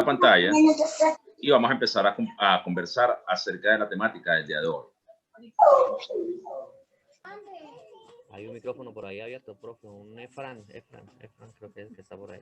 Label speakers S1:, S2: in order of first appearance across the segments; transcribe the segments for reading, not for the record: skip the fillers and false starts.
S1: pantalla y vamos a empezar a conversar acerca de la temática del día de hoy.
S2: Hay un micrófono por ahí abierto, profe, un Efran creo que es que está por ahí.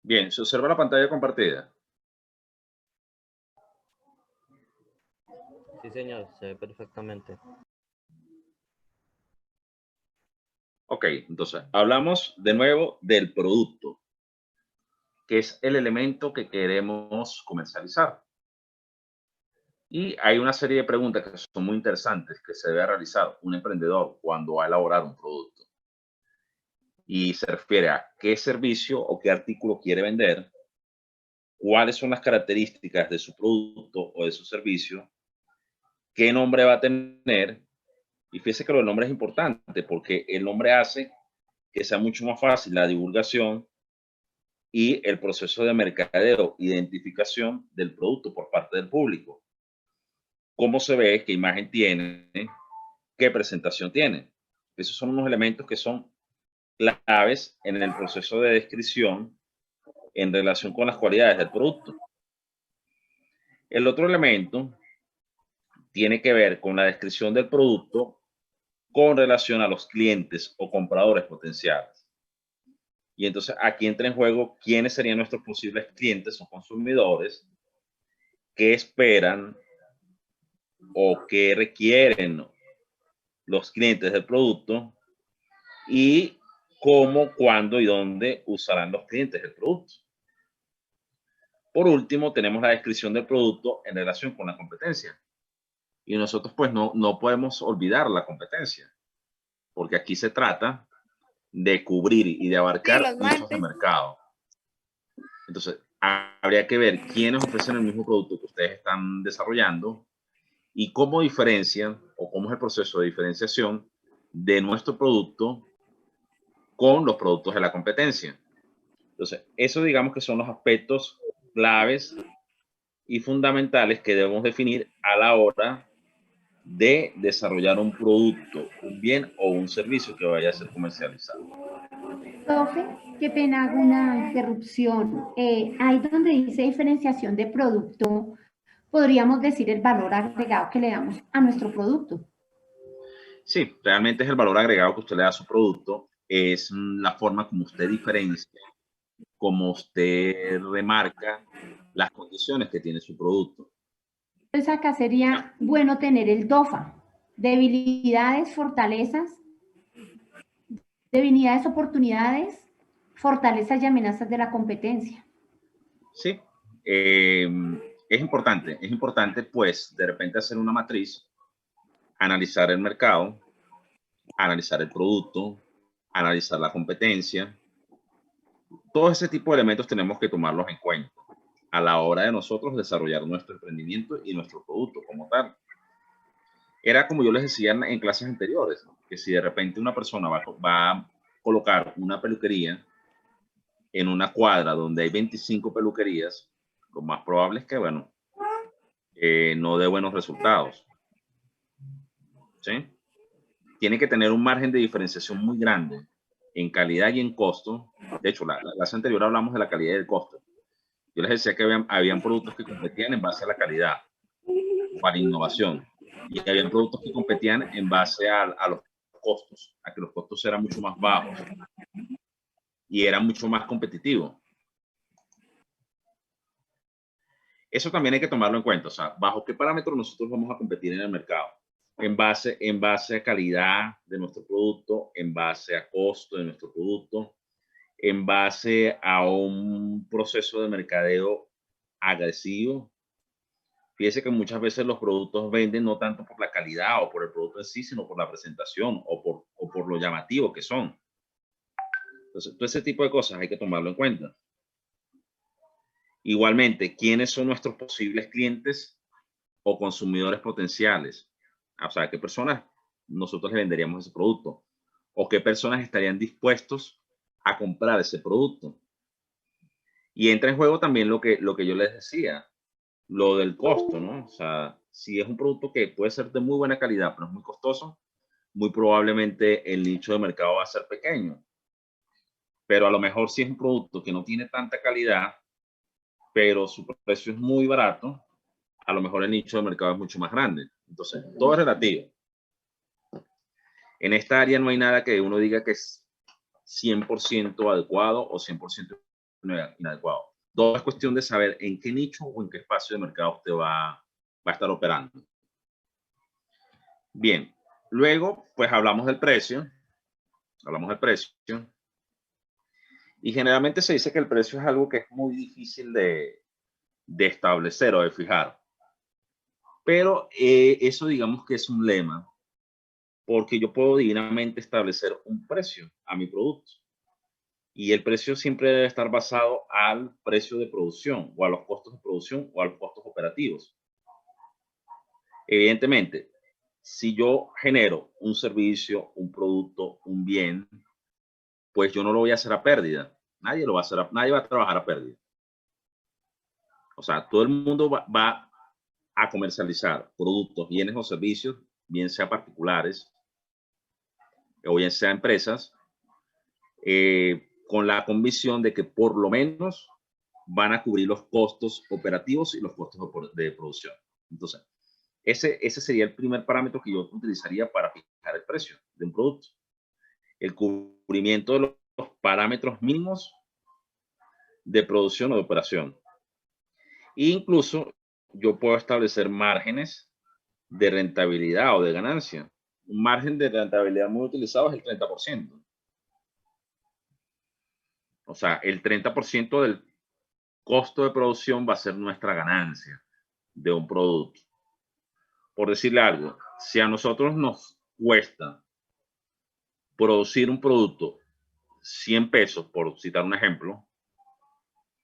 S1: Bien, ¿se observa la pantalla compartida?
S2: Sí, señor, se ve perfectamente.
S1: Ok, entonces hablamos de nuevo del producto, que es el elemento que queremos comercializar. Y hay una serie de preguntas que son muy interesantes que se debe realizar un emprendedor cuando va a elaborar un producto. Y se refiere a qué servicio o qué artículo quiere vender, cuáles son las características de su producto o de su servicio, qué nombre va a tener. Y fíjese que el nombre es importante porque el nombre hace que sea mucho más fácil la divulgación y el proceso de mercadeo, identificación del producto por parte del público. Cómo se ve, qué imagen tiene, qué presentación tiene. Esos son unos elementos que son claves en el proceso de descripción en relación con las cualidades del producto. El otro elemento tiene que ver con la descripción del producto con relación a los clientes o compradores potenciales. Y entonces aquí entra en juego quiénes serían nuestros posibles clientes o consumidores, qué esperan o qué requieren los clientes del producto y cómo, cuándo y dónde usarán los clientes el producto. Por último, tenemos la descripción del producto en relación con la competencia. Y nosotros pues no podemos olvidar la competencia, porque aquí se trata de cubrir y de abarcar nichos de mercado. Entonces, habría que ver quiénes ofrecen el mismo producto que ustedes están desarrollando y cómo diferencian o cómo es el proceso de diferenciación de nuestro producto con los productos de la competencia. Entonces, eso digamos que son los aspectos claves y fundamentales que debemos definir a la hora de desarrollar un producto, un bien o un servicio que vaya a ser comercializado.
S3: Profe, qué pena, hago una interrupción. Ahí donde dice diferenciación de producto, podríamos decir el valor agregado que le damos a nuestro producto.
S1: Sí, realmente es el valor agregado que usted le da a su producto, es la forma como usted diferencia, como usted remarca las condiciones que tiene su producto.
S3: Entonces acá sería bueno tener el DOFA, debilidades, fortalezas, debilidades, oportunidades, fortalezas y amenazas de la competencia.
S1: Sí, es importante pues de repente hacer una matriz, analizar el mercado, analizar el producto, analizar la competencia. Todo ese tipo de elementos tenemos que tomarlos en cuenta a la hora de nosotros desarrollar nuestro emprendimiento y nuestro producto como tal. Era como yo les decía en clases anteriores, ¿no? Que si de repente una persona va a colocar una peluquería en una cuadra donde hay 25 peluquerías, lo más probable es que, bueno, no dé buenos resultados. ¿Sí? Tiene que tener un margen de diferenciación muy grande en calidad y en costo. De hecho, la clase anterior hablamos de la calidad y el costo. Yo les decía que habían productos que competían en base a la calidad o a la innovación. Y habían productos que competían en base a los costos, a que los costos eran mucho más bajos y eran mucho más competitivos. Eso también hay que tomarlo en cuenta. O sea, ¿bajo qué parámetros nosotros vamos a competir en el mercado? En base a calidad de nuestro producto, en base a costo de nuestro producto, en base a un proceso de mercadeo agresivo. Fíjese que muchas veces los productos venden no tanto por la calidad o por el producto en sí, sino por la presentación o por lo llamativo que son. Entonces, todo ese tipo de cosas hay que tomarlo en cuenta. Igualmente, ¿quiénes son nuestros posibles clientes o consumidores potenciales? O sea, ¿qué personas nosotros le venderíamos ese producto? o qué personas estarían dispuestos a comprar ese producto. Y entra en juego también lo que yo les decía, lo del costo, ¿no? O sea, si es un producto que puede ser de muy buena calidad, pero es muy costoso, muy probablemente el nicho de mercado va a ser pequeño. Pero a lo mejor si es un producto que no tiene tanta calidad, pero su precio es muy barato, a lo mejor el nicho de mercado es mucho más grande. Entonces, todo es relativo. En esta área no hay nada que uno diga que es 100% adecuado o 100% inadecuado. Todo es cuestión de saber en qué nicho o en qué espacio de mercado usted va a estar operando. Bien, luego pues hablamos del precio. Y generalmente se dice que el precio es algo que es muy difícil de establecer o de fijar. Pero eso digamos que es un lema, porque yo puedo divinamente establecer un precio a mi producto. Y el precio siempre debe estar basado al precio de producción, o a los costos de producción, o a los costos operativos. Evidentemente, si yo genero un servicio, un producto, un bien, pues yo no lo voy a hacer a pérdida. Nadie lo va a hacer, nadie va a trabajar a pérdida. O sea, todo el mundo va a comercializar productos, bienes o servicios, bien sea particulares o bien sea empresas, con la convicción de que por lo menos van a cubrir los costos operativos y los costos de producción. Entonces, ese sería el primer parámetro que yo utilizaría para fijar el precio de un producto. El cubrimiento de los parámetros mínimos de producción o de operación. E incluso yo puedo establecer márgenes de rentabilidad o de ganancia. Un margen de rentabilidad muy utilizado es el 30%. O sea, el 30% del costo de producción va a ser nuestra ganancia de un producto. Por decirle algo, si a nosotros nos cuesta producir un producto 100 pesos, por citar un ejemplo,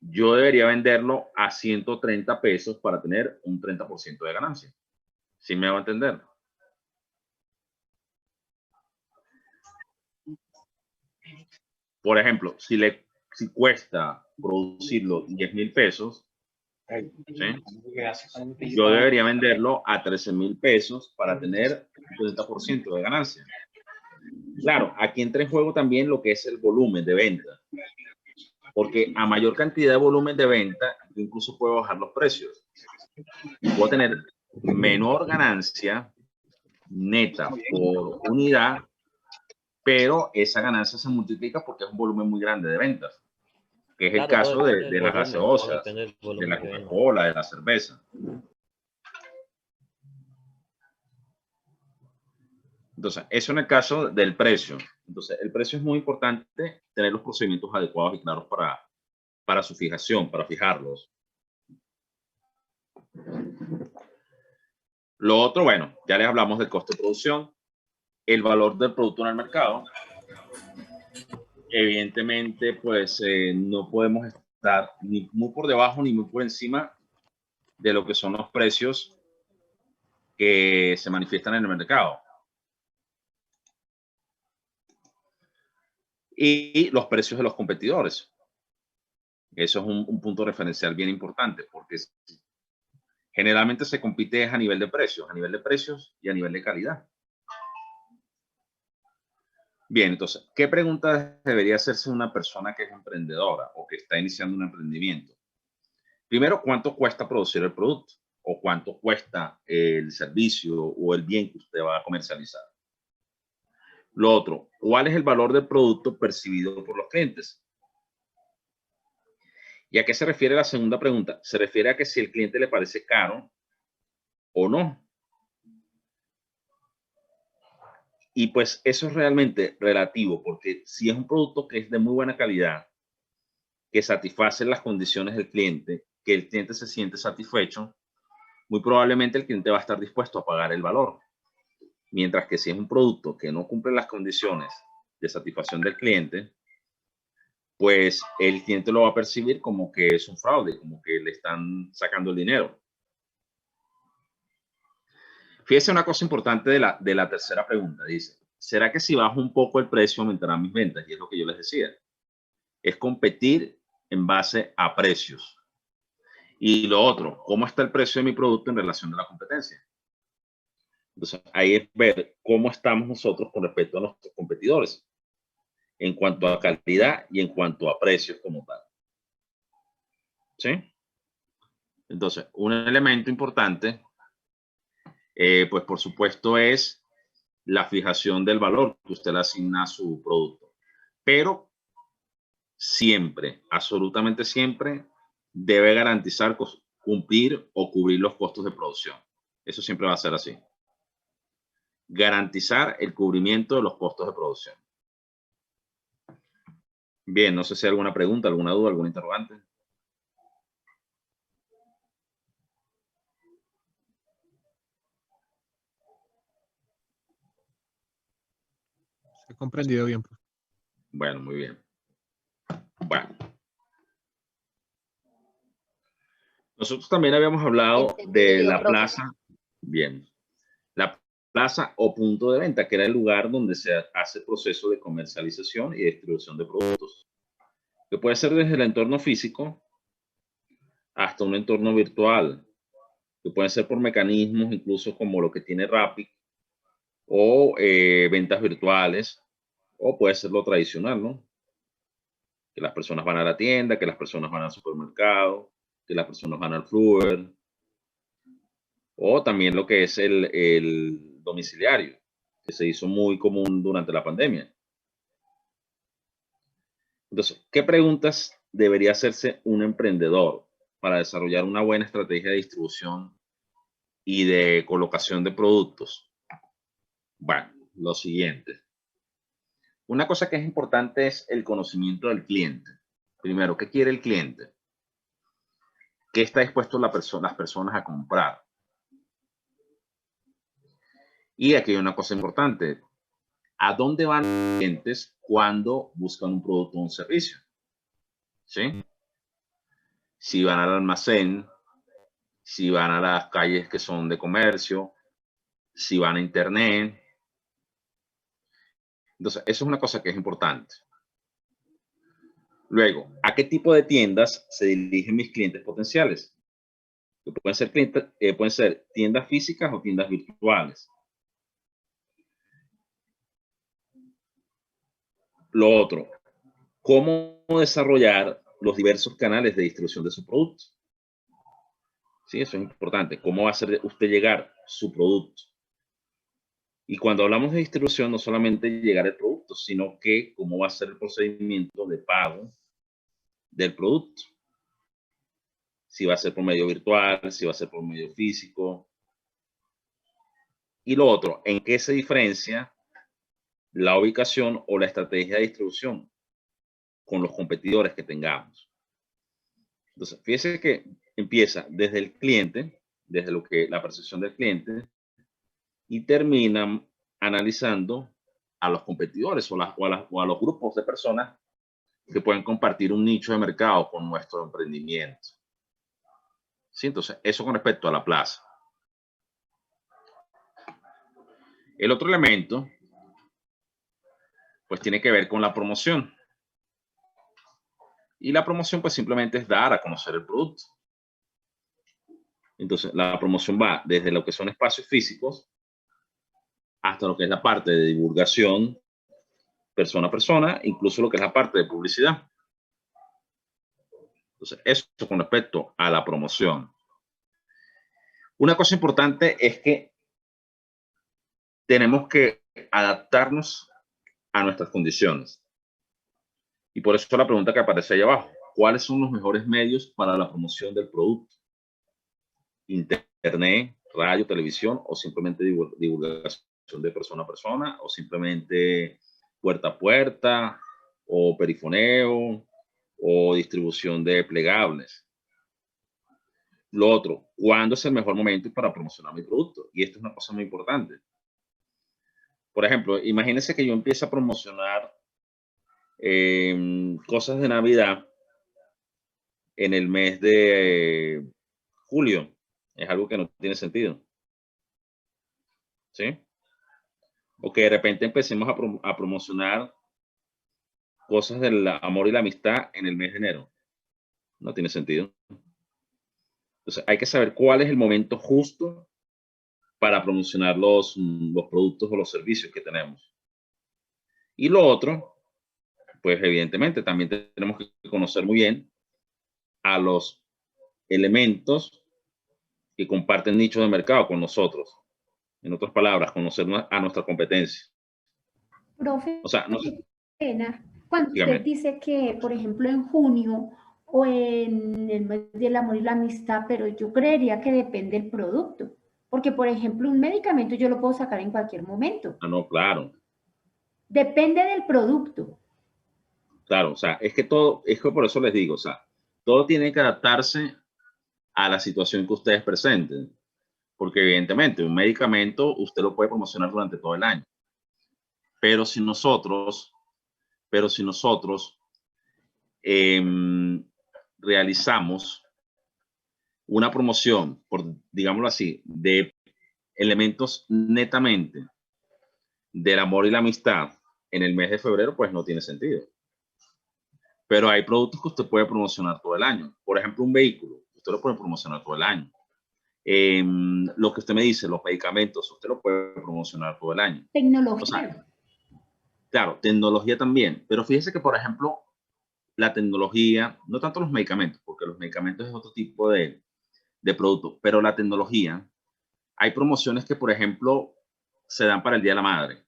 S1: yo debería venderlo a 130 pesos para tener un 30% de ganancia. ¿Sí me va a entender? Por ejemplo, si cuesta producirlo 10,000 pesos, ¿sí? Yo debería venderlo a 13,000 pesos para tener un 30% de ganancia. Claro, aquí entra en juego también lo que es el volumen de venta. Porque a mayor cantidad de volumen de venta, yo incluso puedo bajar los precios. Puedo tener menor ganancia neta por unidad, pero esa ganancia se multiplica porque es un volumen muy grande de ventas, que es el caso de las gaseosas, de la Coca-Cola, de la cerveza. Entonces, eso en el caso del precio. Entonces, el precio es muy importante tener los procedimientos adecuados y claros para su fijación, para fijarlos. Lo otro, bueno, ya les hablamos del costo de producción, el valor del producto en el mercado. Evidentemente, pues no podemos estar ni muy por debajo ni muy por encima de lo que son los precios que se manifiestan en el mercado. Y los precios de los competidores. Eso es un punto referencial bien importante porque generalmente se compite a nivel de precios y a nivel de calidad. Bien, entonces, ¿qué preguntas debería hacerse una persona que es emprendedora o que está iniciando un emprendimiento? Primero, ¿cuánto cuesta producir el producto? ¿O cuánto cuesta el servicio o el bien que usted va a comercializar? Lo otro, ¿cuál es el valor del producto percibido por los clientes? ¿Y a qué se refiere la segunda pregunta? Se refiere a que si el cliente le parece caro o no. Y pues eso es realmente relativo, porque si es un producto que es de muy buena calidad, que satisface las condiciones del cliente, que el cliente se siente satisfecho, muy probablemente el cliente va a estar dispuesto a pagar el valor. Mientras que si es un producto que no cumple las condiciones de satisfacción del cliente, pues el cliente lo va a percibir como que es un fraude, como que le están sacando el dinero. Fíjese una cosa importante de la tercera pregunta, dice, ¿será que si bajo un poco el precio aumentarán mis ventas? Y es lo que yo les decía. Es competir en base a precios. Y lo otro, ¿cómo está el precio de mi producto en relación a la competencia? Entonces, ahí es ver cómo estamos nosotros con respecto a nuestros competidores en cuanto a calidad y en cuanto a precios como tal. ¿Sí? Entonces, un elemento importante, pues por supuesto, es la fijación del valor que usted le asigna a su producto. Pero siempre, absolutamente siempre, debe garantizar cumplir o cubrir los costos de producción. Eso siempre va a ser así. Garantizar el cubrimiento de los costos de producción. Bien, no sé si hay alguna pregunta, alguna duda, algún interrogante.
S4: Se ha comprendido bien, profe.
S1: Bueno, muy bien. Bueno. Nosotros también habíamos hablado de la plaza. Bien. La plaza o punto de venta, que era el lugar donde se hace el proceso de comercialización y distribución de productos. Que puede ser desde el entorno físico hasta un entorno virtual. Que pueden ser por mecanismos incluso como lo que tiene Rappi o ventas virtuales, o puede ser lo tradicional, ¿no? Que las personas van a la tienda, que las personas van al supermercado, que las personas van al Fluer, o también lo que es el domiciliario, que se hizo muy común durante la pandemia. Entonces, ¿qué preguntas debería hacerse un emprendedor para desarrollar una buena estrategia de distribución y de colocación de productos? Bueno, lo siguiente. Una cosa que es importante es el conocimiento del cliente. Primero, ¿qué quiere el cliente? ¿Qué está dispuesto las personas a comprar? Y aquí hay una cosa importante. ¿A dónde van los clientes cuando buscan un producto o un servicio? ¿Sí? Si van al almacén, si van a las calles que son de comercio, si van a internet. Entonces, eso es una cosa que es importante. Luego, ¿a qué tipo de tiendas se dirigen mis clientes potenciales? Que pueden ser tiendas físicas o tiendas virtuales. Lo otro, ¿cómo desarrollar los diversos canales de distribución de su producto? Sí, eso es importante. ¿Cómo va a hacer usted llegar su producto? Y cuando hablamos de distribución, no solamente llegar el producto, sino que cómo va a ser el procedimiento de pago del producto. Si va a ser por medio virtual, si va a ser por medio físico. Y lo otro, ¿en qué se diferencia la ubicación o la estrategia de distribución con los competidores que tengamos? Entonces, fíjese que empieza desde el cliente, desde lo que la percepción del cliente, y termina analizando a los competidores o a los grupos de personas que pueden compartir un nicho de mercado con nuestro emprendimiento. ¿Sí? Entonces, eso con respecto a la plaza. El otro elemento, pues tiene que ver con la promoción. Y la promoción, pues simplemente es dar a conocer el producto. Entonces, la promoción va desde lo que son espacios físicos hasta lo que es la parte de divulgación persona a persona, incluso lo que es la parte de publicidad. Entonces, eso con respecto a la promoción. Una cosa importante es que tenemos que adaptarnos a nuestras condiciones. Y por eso la pregunta que aparece ahí abajo. ¿Cuáles son los mejores medios para la promoción del producto? Internet, radio, televisión o simplemente divulgación de persona a persona o simplemente puerta a puerta o perifoneo o distribución de plegables. Lo otro, ¿cuándo es el mejor momento para promocionar mi producto? Y esto es una cosa muy importante. Por ejemplo, imagínense que yo empiece a promocionar cosas de Navidad en el mes de julio. Es algo que no tiene sentido. ¿Sí? O que de repente empecemos a promocionar cosas del amor y la amistad en el mes de enero. No tiene sentido. Entonces, hay que saber cuál es el momento justo para promocionar los productos o los servicios que tenemos. Y lo otro, pues evidentemente también tenemos que conocer muy bien a los elementos que comparten nicho de mercado con nosotros. En otras palabras, conocer a nuestra competencia.
S3: Profe,
S1: O sea, no,
S3: qué pena. Cuando usted
S1: dígame.
S3: dice que, por ejemplo, en junio o en el mes del amor y la amistad, pero yo creería que depende del producto. Porque, por ejemplo, un medicamento yo lo puedo sacar en cualquier momento.
S1: Ah, no, claro,
S3: Depende del producto.
S1: claro. O sea, es que todo, es que por eso les digo, o sea, todo tiene que adaptarse a la situación que ustedes presenten. Porque evidentemente un medicamento usted lo puede promocionar durante todo el año. Pero si nosotros realizamos una promoción, por, digámoslo así, de elementos netamente del amor y la amistad en el mes de febrero, pues no tiene sentido. Pero hay productos que usted puede promocionar todo el año. Por ejemplo, un vehículo, usted lo puede promocionar todo el año. Lo que usted me dice, los medicamentos, usted lo puede promocionar todo el año. O sea,
S3: Tecnología.
S1: claro, tecnología también. Pero fíjese que, por ejemplo, la tecnología, no tanto los medicamentos, porque los medicamentos es otro tipo de producto, pero la tecnología, hay promociones que, por ejemplo, se dan para el Día de la Madre,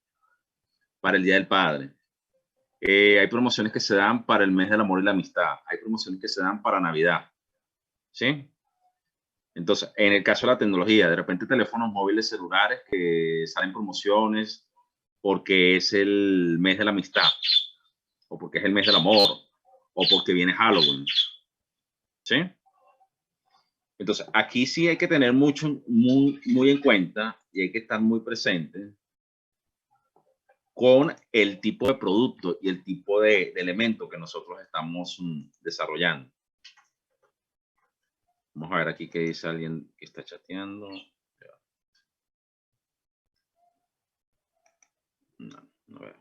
S1: para el Día del Padre. Hay promociones que se dan para el mes del amor y la amistad. Hay promociones que se dan para Navidad. ¿Sí? Entonces, en el caso de la tecnología, de repente teléfonos móviles celulares que salen promociones porque es el mes de la amistad, o porque es el mes del amor, o porque viene Halloween. ¿Sí? Entonces, aquí sí hay que tener muy en cuenta y hay que estar muy presente con el tipo de producto y el tipo de elemento que nosotros estamos desarrollando. Vamos a ver aquí qué dice alguien que está chateando. No veo.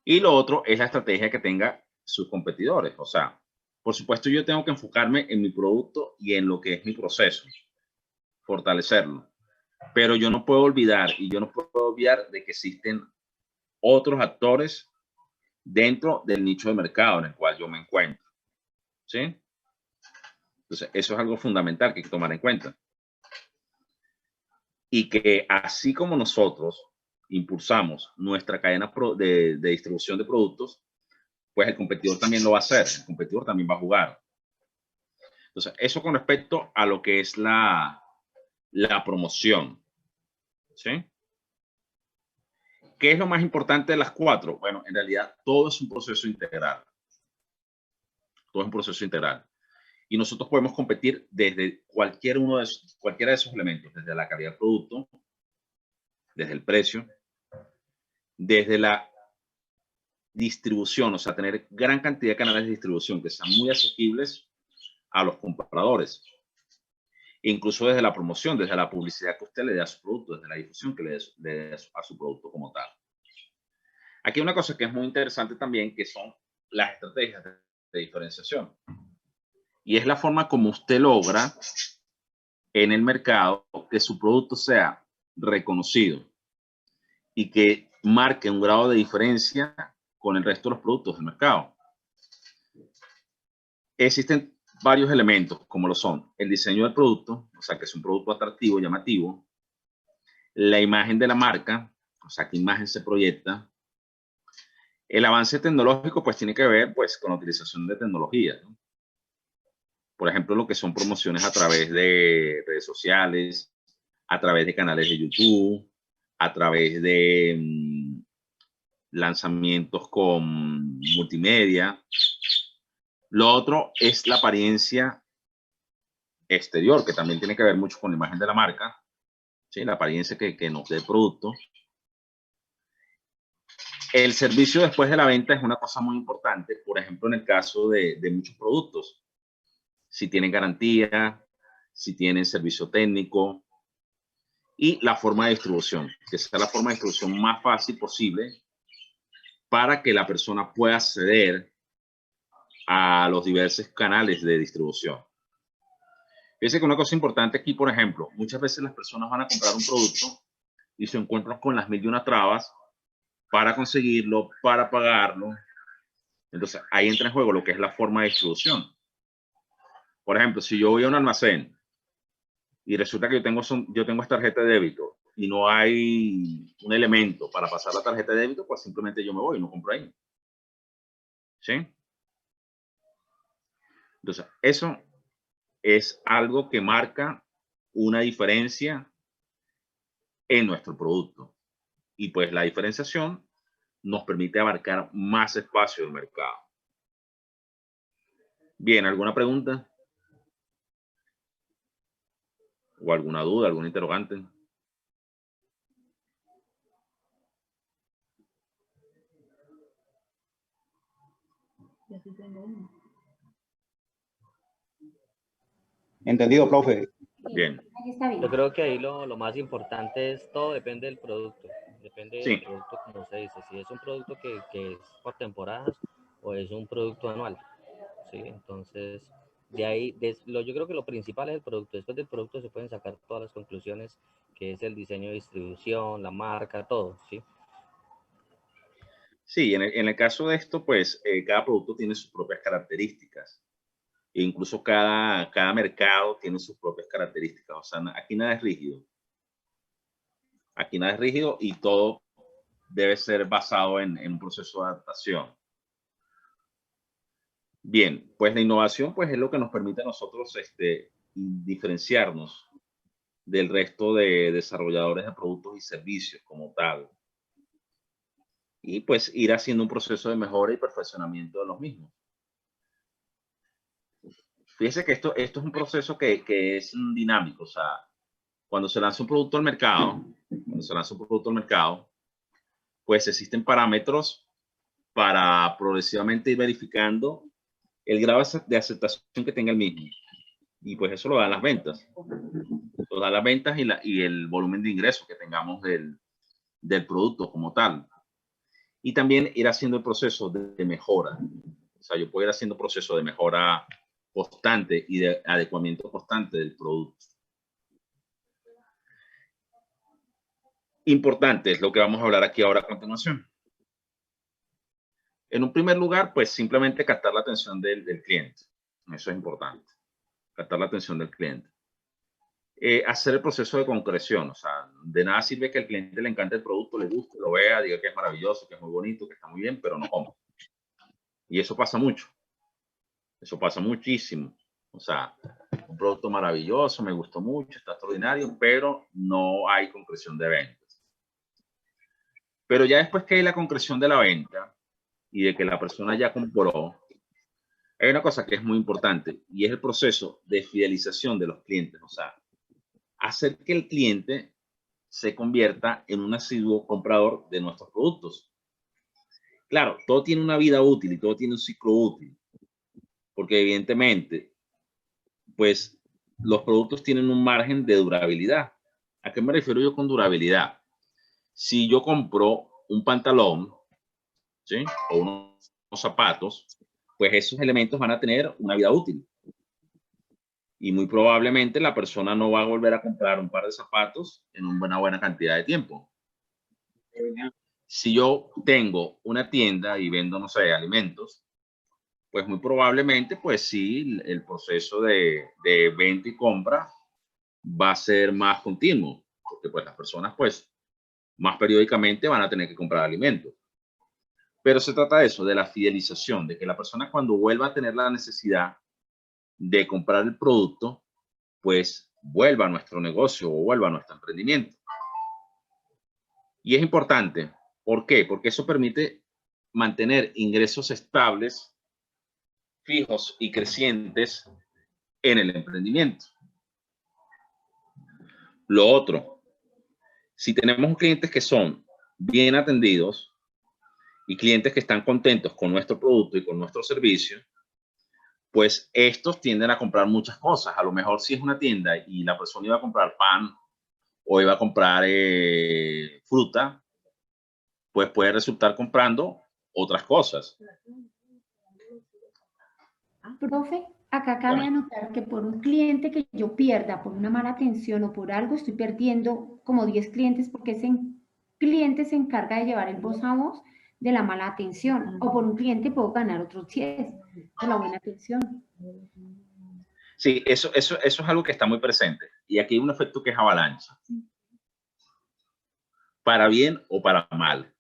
S1: Y lo otro es la estrategia que tenga sus competidores. O sea, por supuesto, yo tengo que enfocarme en mi producto y en lo que es mi proceso, fortalecerlo. Pero yo no puedo olvidar de que existen otros actores dentro del nicho de mercado en el cual yo me encuentro. ¿Sí? Entonces, eso es algo fundamental que hay que tomar en cuenta. Y que así como nosotros impulsamos nuestra cadena de distribución de productos, pues el competidor también lo va a hacer, el competidor también va a jugar. Entonces, eso con respecto a lo que es la promoción. ¿Sí? ¿Qué es lo más importante de las cuatro? Bueno, en realidad todo es un proceso integral. Todo es un proceso integral. Y nosotros podemos competir desde cualquiera de esos elementos, desde la calidad del producto, desde el precio, desde la distribución, o sea, tener gran cantidad de canales de distribución que sean muy asequibles a los compradores. E incluso desde la promoción, desde la publicidad que usted le dé a su producto, desde la difusión que le dé a su producto como tal. Aquí hay una cosa que es muy interesante también, que son las estrategias de diferenciación. Y es la forma como usted logra en el mercado que su producto sea reconocido y que marque un grado de diferencia con el resto de los productos del mercado. Existen varios elementos, como lo son el diseño del producto, o sea, que es un producto atractivo, llamativo, la imagen de la marca, o sea, qué imagen se proyecta. El avance tecnológico, pues, tiene que ver, pues, con la utilización de tecnología, ¿no? Por ejemplo, lo que son promociones a través de redes sociales, a través de canales de YouTube, a través de lanzamientos con multimedia. Lo otro es la apariencia exterior, que también tiene que ver mucho con la imagen de la marca, ¿sí? La apariencia que nos dé el producto. El servicio después de la venta es una cosa muy importante, por ejemplo, en el caso de muchos productos. Si tienen garantía, si tienen servicio técnico, Y la forma de distribución, que sea la forma de distribución más fácil posible para que la persona pueda acceder a los diversos canales de distribución. Fíjense que una cosa importante aquí, por ejemplo, muchas veces las personas van a comprar un producto y se encuentran con las mil y una trabas para conseguirlo, para pagarlo. Entonces, ahí entra en juego lo que es la forma de distribución. Por ejemplo, si yo voy a un almacén y resulta que yo tengo esta tarjeta de débito y no hay un elemento para pasar la tarjeta de débito, pues simplemente yo me voy y no compro ahí. ¿Sí? Entonces, eso es algo que marca una diferencia en nuestro producto. Y pues la diferenciación nos permite abarcar más espacio del mercado. Bien, ¿alguna pregunta? ¿O alguna duda, alguna interrogante?
S5: Entendido, profe.
S1: Bien.
S3: Ahí está bien.
S2: Yo creo que ahí lo más importante es, todo depende del producto. Depende del
S1: Sí.
S2: producto, como se dice. Si es un producto que es por temporadas o es un producto anual. ¿Sí? Entonces, de ahí, yo creo que lo principal es el producto. Después del producto se pueden sacar todas las conclusiones, que es el diseño de distribución, la marca, todo. ¿Sí?
S1: Sí, en el caso de esto, pues cada producto tiene sus propias características. E incluso cada mercado tiene sus propias características. O sea, aquí nada es rígido. Aquí nada es rígido y todo debe ser basado en un proceso de adaptación. Bien, pues la innovación pues, es lo que nos permite a nosotros diferenciarnos del resto de desarrolladores de productos y servicios como tal. Y pues ir haciendo un proceso de mejora y perfeccionamiento de los mismos. Fíjese que esto es un proceso que es dinámico. O sea, cuando se lanza un producto al mercado, pues existen parámetros para progresivamente ir verificando el grado de aceptación que tenga el mismo. Y pues eso lo dan las ventas. Lo dan las ventas y el volumen de ingresos que tengamos del producto como tal. Y también ir haciendo el proceso de mejora. O sea, yo puedo ir haciendo proceso de mejora constante y de adecuamiento constante del producto. Importante es lo que vamos a hablar aquí ahora a continuación. En un primer lugar, pues simplemente captar la atención del cliente. Eso es importante. Captar la atención del cliente. Hacer el proceso de concreción. O sea, de nada sirve que al cliente le encante el producto, le guste, lo vea, diga que es maravilloso, que es muy bonito, que está muy bien, pero no compra. Y eso pasa mucho. Eso pasa muchísimo. O sea, un producto maravilloso, me gustó mucho, está extraordinario, pero no hay concreción de ventas. Pero ya después que hay la concreción de la venta y de que la persona ya compró, hay una cosa que es muy importante y es el proceso de fidelización de los clientes. O sea, hacer que el cliente se convierta en un asiduo comprador de nuestros productos. Claro, todo tiene una vida útil y todo tiene un ciclo útil, porque evidentemente, pues los productos tienen un margen de durabilidad. ¿A qué me refiero yo con durabilidad? Si yo compro un pantalón, ¿sí? O unos zapatos, pues esos elementos van a tener una vida útil. Y muy probablemente la persona no va a volver a comprar un par de zapatos en una buena cantidad de tiempo. Si yo tengo una tienda y vendo, no sé, alimentos, pues muy probablemente, pues sí, el proceso de venta y compra va a ser más continuo, porque pues las personas, pues, más periódicamente van a tener que comprar alimentos. Pero se trata de eso, de la fidelización, de que la persona cuando vuelva a tener la necesidad de comprar el producto, pues vuelva a nuestro negocio o vuelva a nuestro emprendimiento. Y es importante. ¿Por qué? Porque eso permite mantener ingresos estables, fijos y crecientes en el emprendimiento. Lo otro, si tenemos clientes que son bien atendidos y clientes que están contentos con nuestro producto y con nuestro servicio, pues estos tienden a comprar muchas cosas. A lo mejor si es una tienda y la persona iba a comprar pan o iba a comprar fruta, pues puede resultar comprando otras cosas.
S3: Profe, acá cabe anotar que por un cliente que yo pierda por una mala atención o por algo, estoy perdiendo como 10 clientes porque ese cliente se encarga de llevar el voz a voz de la mala atención. O por un cliente puedo ganar otros 10 por la buena atención.
S1: Sí, eso es algo que está muy presente. Y aquí hay un efecto que es avalancha. Para bien o para mal.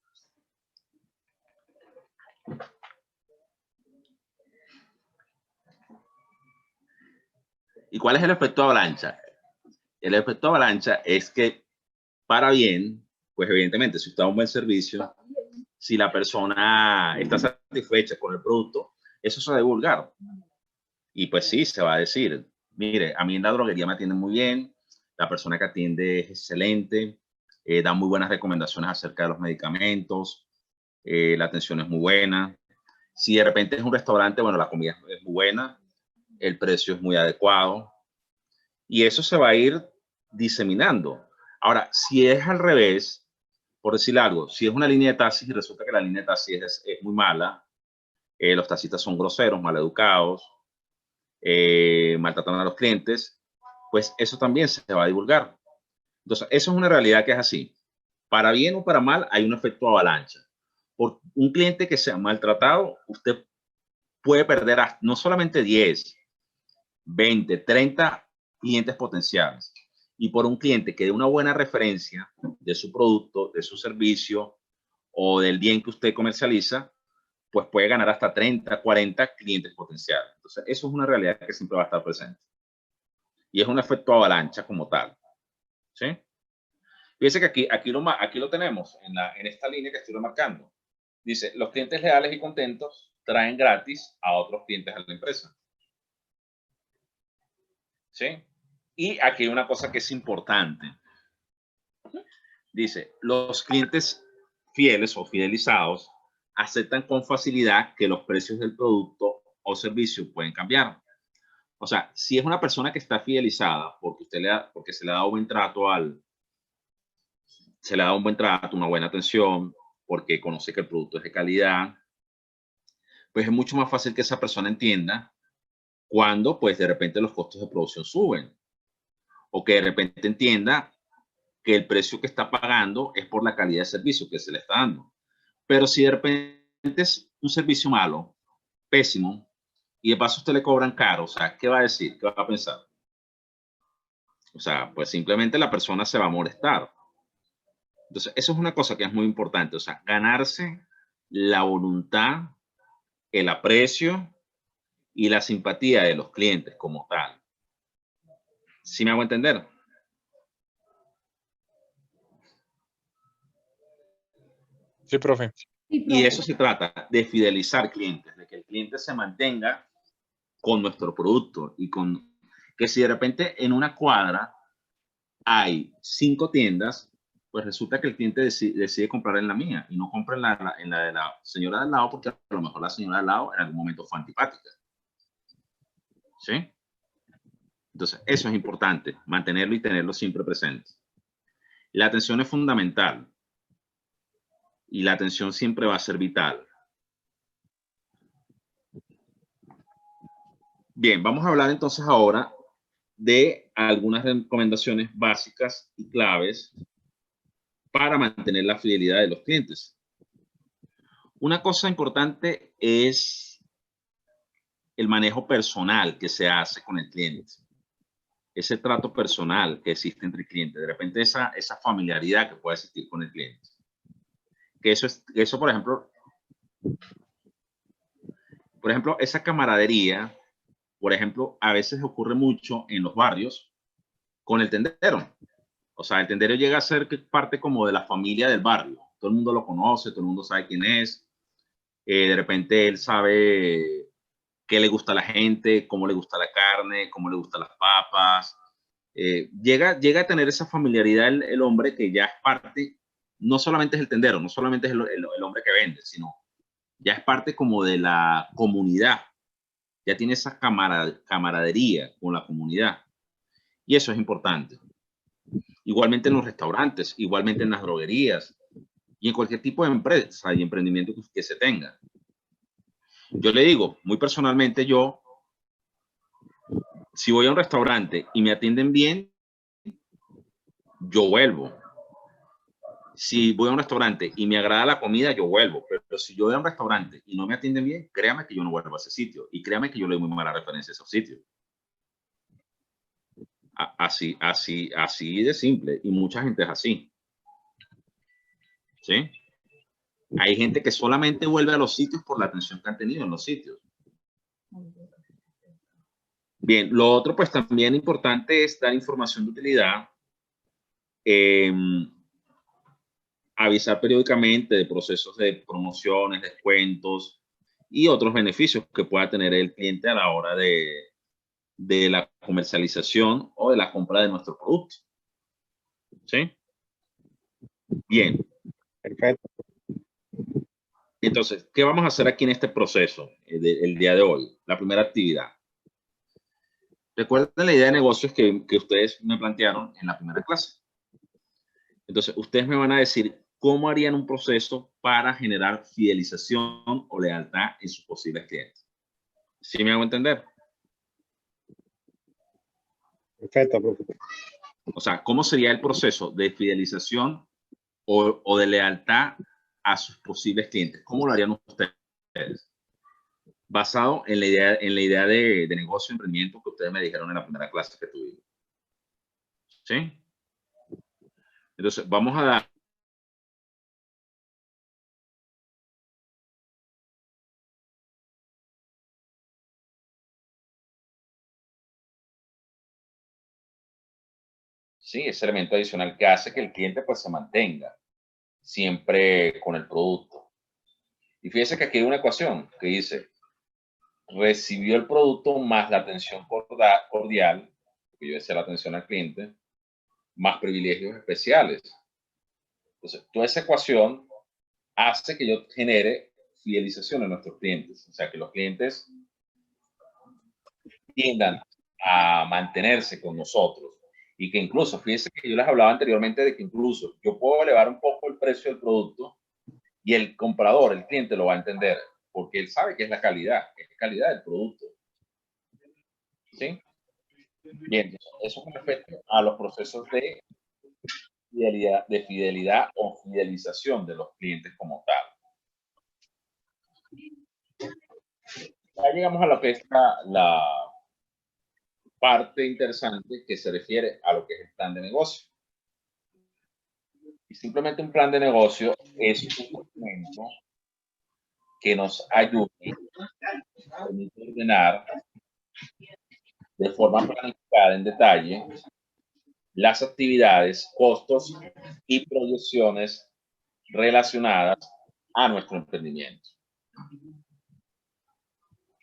S1: ¿Y cuál es el efecto avalancha? El efecto avalancha es que para bien, pues evidentemente, si usted da un buen servicio, si la persona está satisfecha con el producto, eso se va a divulgar. Y pues sí, se va a decir, mire, a mí en la droguería me atienden muy bien, la persona que atiende es excelente, da muy buenas recomendaciones acerca de los medicamentos, la atención es muy buena. Si de repente es un restaurante, bueno, la comida es muy buena, el precio es muy adecuado y eso se va a ir diseminando. Ahora, si es al revés, por decir algo, si es una línea de taxis y resulta que la línea de taxis es muy mala, los taxistas son groseros, maleducados, maltratan a los clientes, pues eso también se va a divulgar. Entonces, eso es una realidad que es así. Para bien o para mal, hay un efecto avalancha. Por un cliente que sea maltratado, usted puede perder no solamente 10, 20, 30 clientes potenciales. Y por un cliente que dé una buena referencia de su producto, de su servicio o del bien que usted comercializa, pues puede ganar hasta 30, 40 clientes potenciales. Entonces, eso es una realidad que siempre va a estar presente. Y es un efecto avalancha como tal. ¿Sí? Fíjense que aquí lo tenemos en esta línea que estoy remarcando. Dice, los clientes leales y contentos traen gratis a otros clientes a la empresa. ¿Sí? Y aquí hay una cosa que es importante. Dice, los clientes fieles o fidelizados aceptan con facilidad que los precios del producto o servicio pueden cambiar. O sea, si es una persona que está fidelizada porque se le ha dado buen trato una buena atención, porque conoce que el producto es de calidad, pues es mucho más fácil que esa persona entienda cuando, pues, de repente los costos de producción suben, o que de repente entienda que el precio que está pagando es por la calidad de servicio que se le está dando. Pero si de repente es un servicio malo, pésimo, y de paso usted le cobran caro, o sea, ¿qué va a decir? ¿Qué va a pensar? O sea, pues simplemente la persona se va a molestar. Entonces, eso es una cosa que es muy importante, o sea, ganarse la voluntad, el aprecio y la simpatía de los clientes como tal. ¿Sí me hago entender?
S4: Sí, profe.
S1: Y de eso se trata, de fidelizar clientes, de que el cliente se mantenga con nuestro producto y con que si de repente en una cuadra hay 5 tiendas, pues resulta que el cliente decide comprar en la mía y no compra en la de la señora del lado porque a lo mejor la señora del lado en algún momento fue antipática. ¿Sí? Entonces, eso es importante, mantenerlo y tenerlo siempre presente. La atención es fundamental y la atención siempre va a ser vital. Bien, vamos a hablar entonces ahora de algunas recomendaciones básicas y claves para mantener la fidelidad de los clientes. Una cosa importante es el manejo personal que se hace con el cliente. Ese trato personal que existe entre el cliente. De repente esa familiaridad que puede existir con el cliente. Que eso, por ejemplo, esa camaradería, por ejemplo, a veces ocurre mucho en los barrios con el tendero. O sea, el tendero llega a ser parte como de la familia del barrio. Todo el mundo lo conoce, todo el mundo sabe quién es. De repente él sabe qué le gusta a la gente, cómo le gusta la carne, cómo le gustan las papas. Llega a tener esa familiaridad el hombre que ya es parte, no solamente es el tendero, no solamente es el hombre que vende, sino ya es parte como de la comunidad. Ya tiene esa camaradería con la comunidad. Y eso es importante. Igualmente en los restaurantes, igualmente en las droguerías y en cualquier tipo de empresa y emprendimiento que se tenga. Yo le digo, muy personalmente, yo, si voy a un restaurante y me atienden bien, yo vuelvo. Si voy a un restaurante y me agrada la comida, yo vuelvo. Pero si yo voy a un restaurante y no me atienden bien, créame que yo no vuelvo a ese sitio. Y créame que yo le doy muy mala referencia a esos sitios. Así de simple. Y mucha gente es así. ¿Sí? Hay gente que solamente vuelve a los sitios por la atención que han tenido en los sitios. Bien, lo otro pues también importante es dar información de utilidad, avisar periódicamente de procesos de promociones, descuentos y otros beneficios que pueda tener el cliente a la hora de la comercialización o de la compra de nuestro producto. ¿Sí? Bien.
S4: Perfecto.
S1: Entonces, ¿qué vamos a hacer aquí en este proceso el día de hoy? La primera actividad. Recuerden la idea de negocios que ustedes me plantearon en la primera clase. Entonces, ustedes me van a decir cómo harían un proceso para generar fidelización o lealtad en sus posibles clientes. ¿Sí me hago entender?
S4: Perfecto, profe.
S1: O sea, ¿cómo sería el proceso de fidelización o de lealtad a sus posibles clientes? ¿Cómo lo harían ustedes? Basado en la idea de negocio, emprendimiento que ustedes me dijeron en la primera clase que tuvimos. ¿Sí? Entonces, vamos a dar sí, ese elemento adicional que hace que el cliente pues se mantenga siempre con el producto. Y fíjese que aquí hay una ecuación que dice, recibió el producto más la atención cordial, que yo decía la atención al cliente, más privilegios especiales. Entonces, toda esa ecuación hace que yo genere fidelización en nuestros clientes. O sea, que los clientes tiendan a mantenerse con nosotros. Y que incluso, fíjense que yo les hablaba anteriormente de que incluso yo puedo elevar un poco el precio del producto y el comprador, el cliente lo va a entender, porque él sabe que es la calidad, es calidad del producto. ¿Sí? Bien, eso con respecto a los procesos de fidelidad o fidelización de los clientes como tal. Ya llegamos a lo que es la parte interesante que se refiere a lo que es el plan de negocio. Y simplemente un plan de negocio es un documento que nos ayude a ordenar de forma planificada en detalle las actividades, costos y proyecciones relacionadas a nuestro emprendimiento.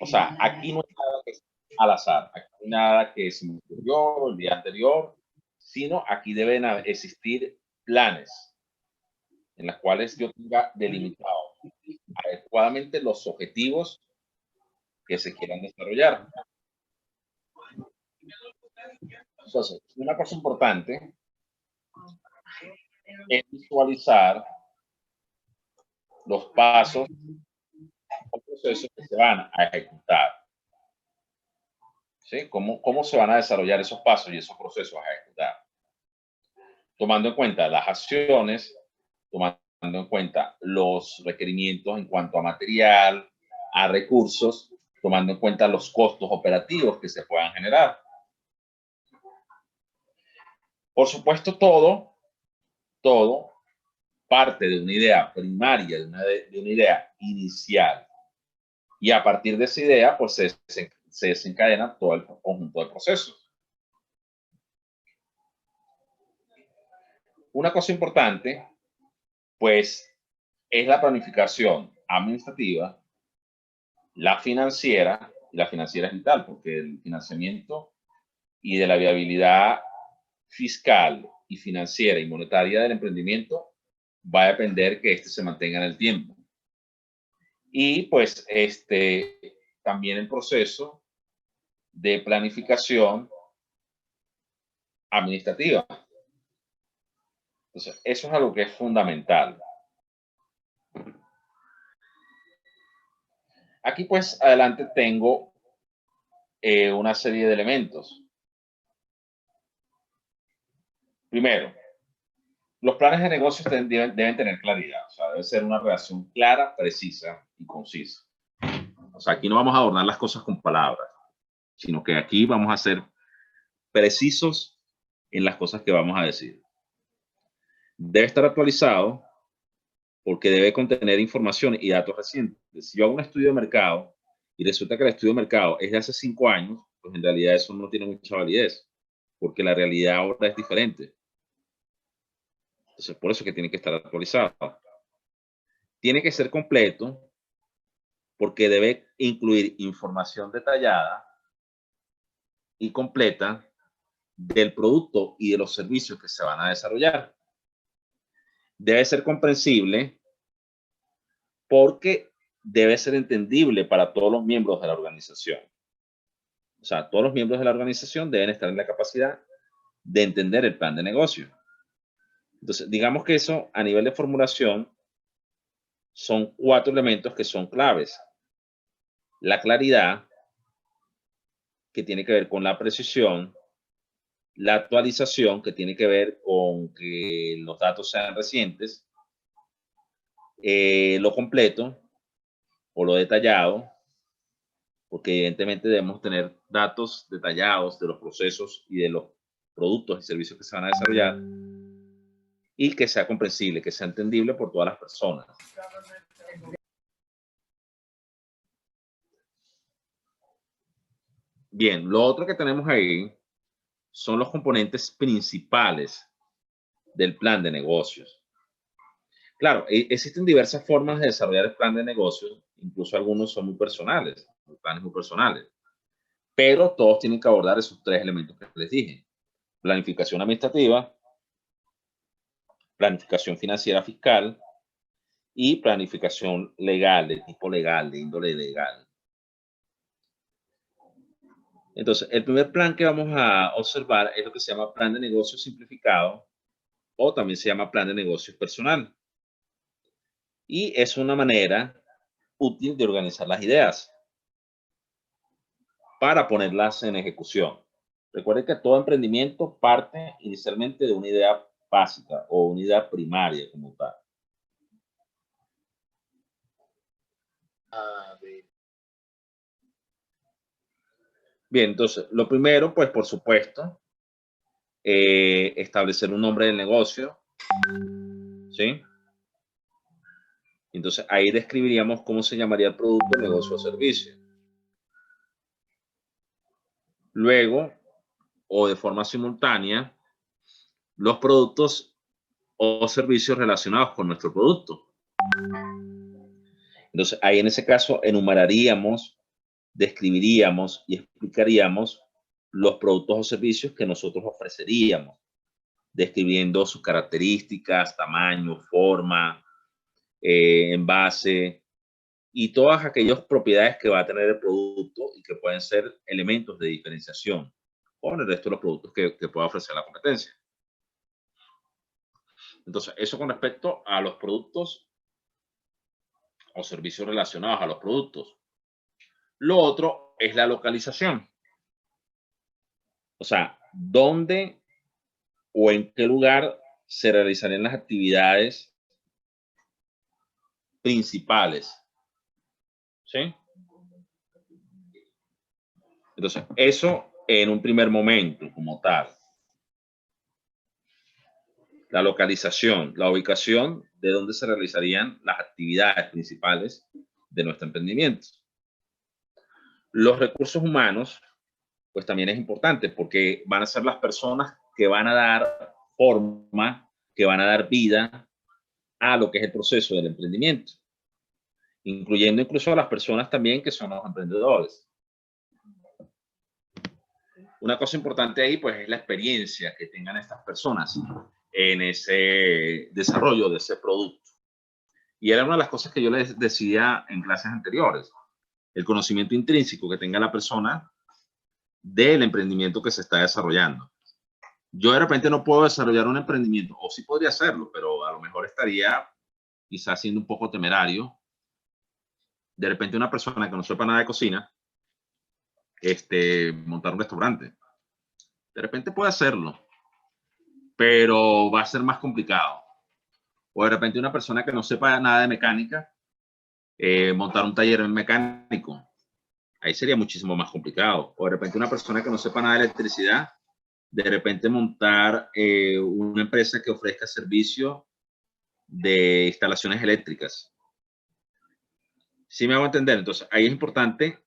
S1: O sea, aquí no hay nada que es al azar, aquí no hay nada que se me ocurrió el día anterior, sino aquí deben existir planes en los cuales yo tenga delimitado adecuadamente los objetivos que se quieran desarrollar. Entonces, una cosa importante es visualizar los pasos o procesos que se van a ejecutar. ¿Sí? ¿Cómo se van a desarrollar esos pasos y esos procesos a ejecutar? Tomando en cuenta las acciones, tomando en cuenta los requerimientos en cuanto a material, a recursos, tomando en cuenta los costos operativos que se puedan generar. Por supuesto, todo parte de una idea primaria, de una idea inicial. Y a partir de esa idea, pues se desencadena todo el conjunto de procesos. Una cosa importante, pues, es la planificación administrativa, la financiera, y la financiera es vital, porque el financiamiento y de la viabilidad fiscal y financiera y monetaria del emprendimiento va a depender que éste se mantenga en el tiempo. Y pues también el proceso de planificación administrativa, Entonces, eso es algo que es fundamental. Aquí, pues, adelante tengo una serie de elementos. Primero, los planes de negocios deben tener claridad, o sea, debe ser una relación clara, precisa y concisa. O sea, aquí no vamos a adornar las cosas con palabras, sino que aquí vamos a ser precisos en las cosas que vamos a decir. Debe estar actualizado porque debe contener información y datos recientes. Si yo hago un estudio de mercado y resulta que el estudio de mercado es de hace 5 años, pues en realidad eso no tiene mucha validez, porque la realidad ahora es diferente. Entonces, por eso es que tiene que estar actualizado. Tiene que ser completo porque debe incluir información detallada y completa del producto y de los servicios que se van a desarrollar. Debe ser comprensible porque debe ser entendible para todos los miembros de la organización. O sea, todos los miembros de la organización deben estar en la capacidad de entender el plan de negocio. Entonces, digamos que eso a nivel de formulación son 4 elementos que son claves. La claridad, que tiene que ver con la precisión, la actualización, que tiene que ver con que los datos sean recientes, lo completo o lo detallado, porque evidentemente debemos tener datos detallados de los procesos y de los productos y servicios que se van a desarrollar, y que sea comprensible, que sea entendible por todas las personas. Bien, lo otro que tenemos ahí son los componentes principales del plan de negocios. Claro, existen diversas formas de desarrollar el plan de negocios, incluso algunos son muy personales, planes muy personales, pero todos tienen que abordar esos 3 elementos que les dije: planificación administrativa, planificación financiera fiscal y planificación legal, de tipo legal, de índole legal. Entonces, el primer plan que vamos a observar es lo que se llama plan de negocios simplificado, o también se llama plan de negocios personal. Y es una manera útil de organizar las ideas para ponerlas en ejecución. Recuerden que todo emprendimiento parte inicialmente de una idea básica o una idea primaria como tal. Bien, entonces, lo primero, pues por supuesto, establecer un nombre del negocio, ¿sí? Entonces, ahí describiríamos cómo se llamaría el producto, negocio o servicio. Luego, o de forma simultánea, los productos o servicios relacionados con nuestro producto. Entonces, ahí en ese caso enumeraríamos, describiríamos y explicaríamos los productos o servicios que nosotros ofreceríamos, describiendo sus características, tamaño, forma, envase y todas aquellas propiedades que va a tener el producto y que pueden ser elementos de diferenciación con el resto de los productos que pueda ofrecer la competencia. Entonces, eso con respecto a los productos o servicios relacionados a los productos. Lo otro es la localización. O sea, ¿dónde o en qué lugar se realizarían las actividades principales? ¿Sí? Entonces, eso en un primer momento como tal. La localización, la ubicación de donde se realizarían las actividades principales de nuestro emprendimiento. Los recursos humanos, pues también es importante porque van a ser las personas que van a dar forma, que van a dar vida a lo que es el proceso del emprendimiento, incluyendo incluso a las personas también que son los emprendedores. Una cosa importante ahí, pues, es la experiencia que tengan estas personas en ese desarrollo de ese producto. Y era una de las cosas que yo les decía en clases anteriores, el conocimiento intrínseco que tenga la persona del emprendimiento que se está desarrollando, Yo de repente no puedo desarrollar un emprendimiento, o sí podría hacerlo, pero a lo mejor estaría quizás siendo un poco temerario. De repente una persona que no sepa nada de cocina, montar un restaurante. De repente puede hacerlo, pero va a ser más complicado. O de repente una persona que no sepa nada de mecánica, montar un taller mecánico. Ahí sería muchísimo más complicado. O de repente una persona que no sepa nada de electricidad, de repente montar una empresa que ofrezca servicio de instalaciones eléctricas. ¿Sí me hago entender? Entonces, ahí es importante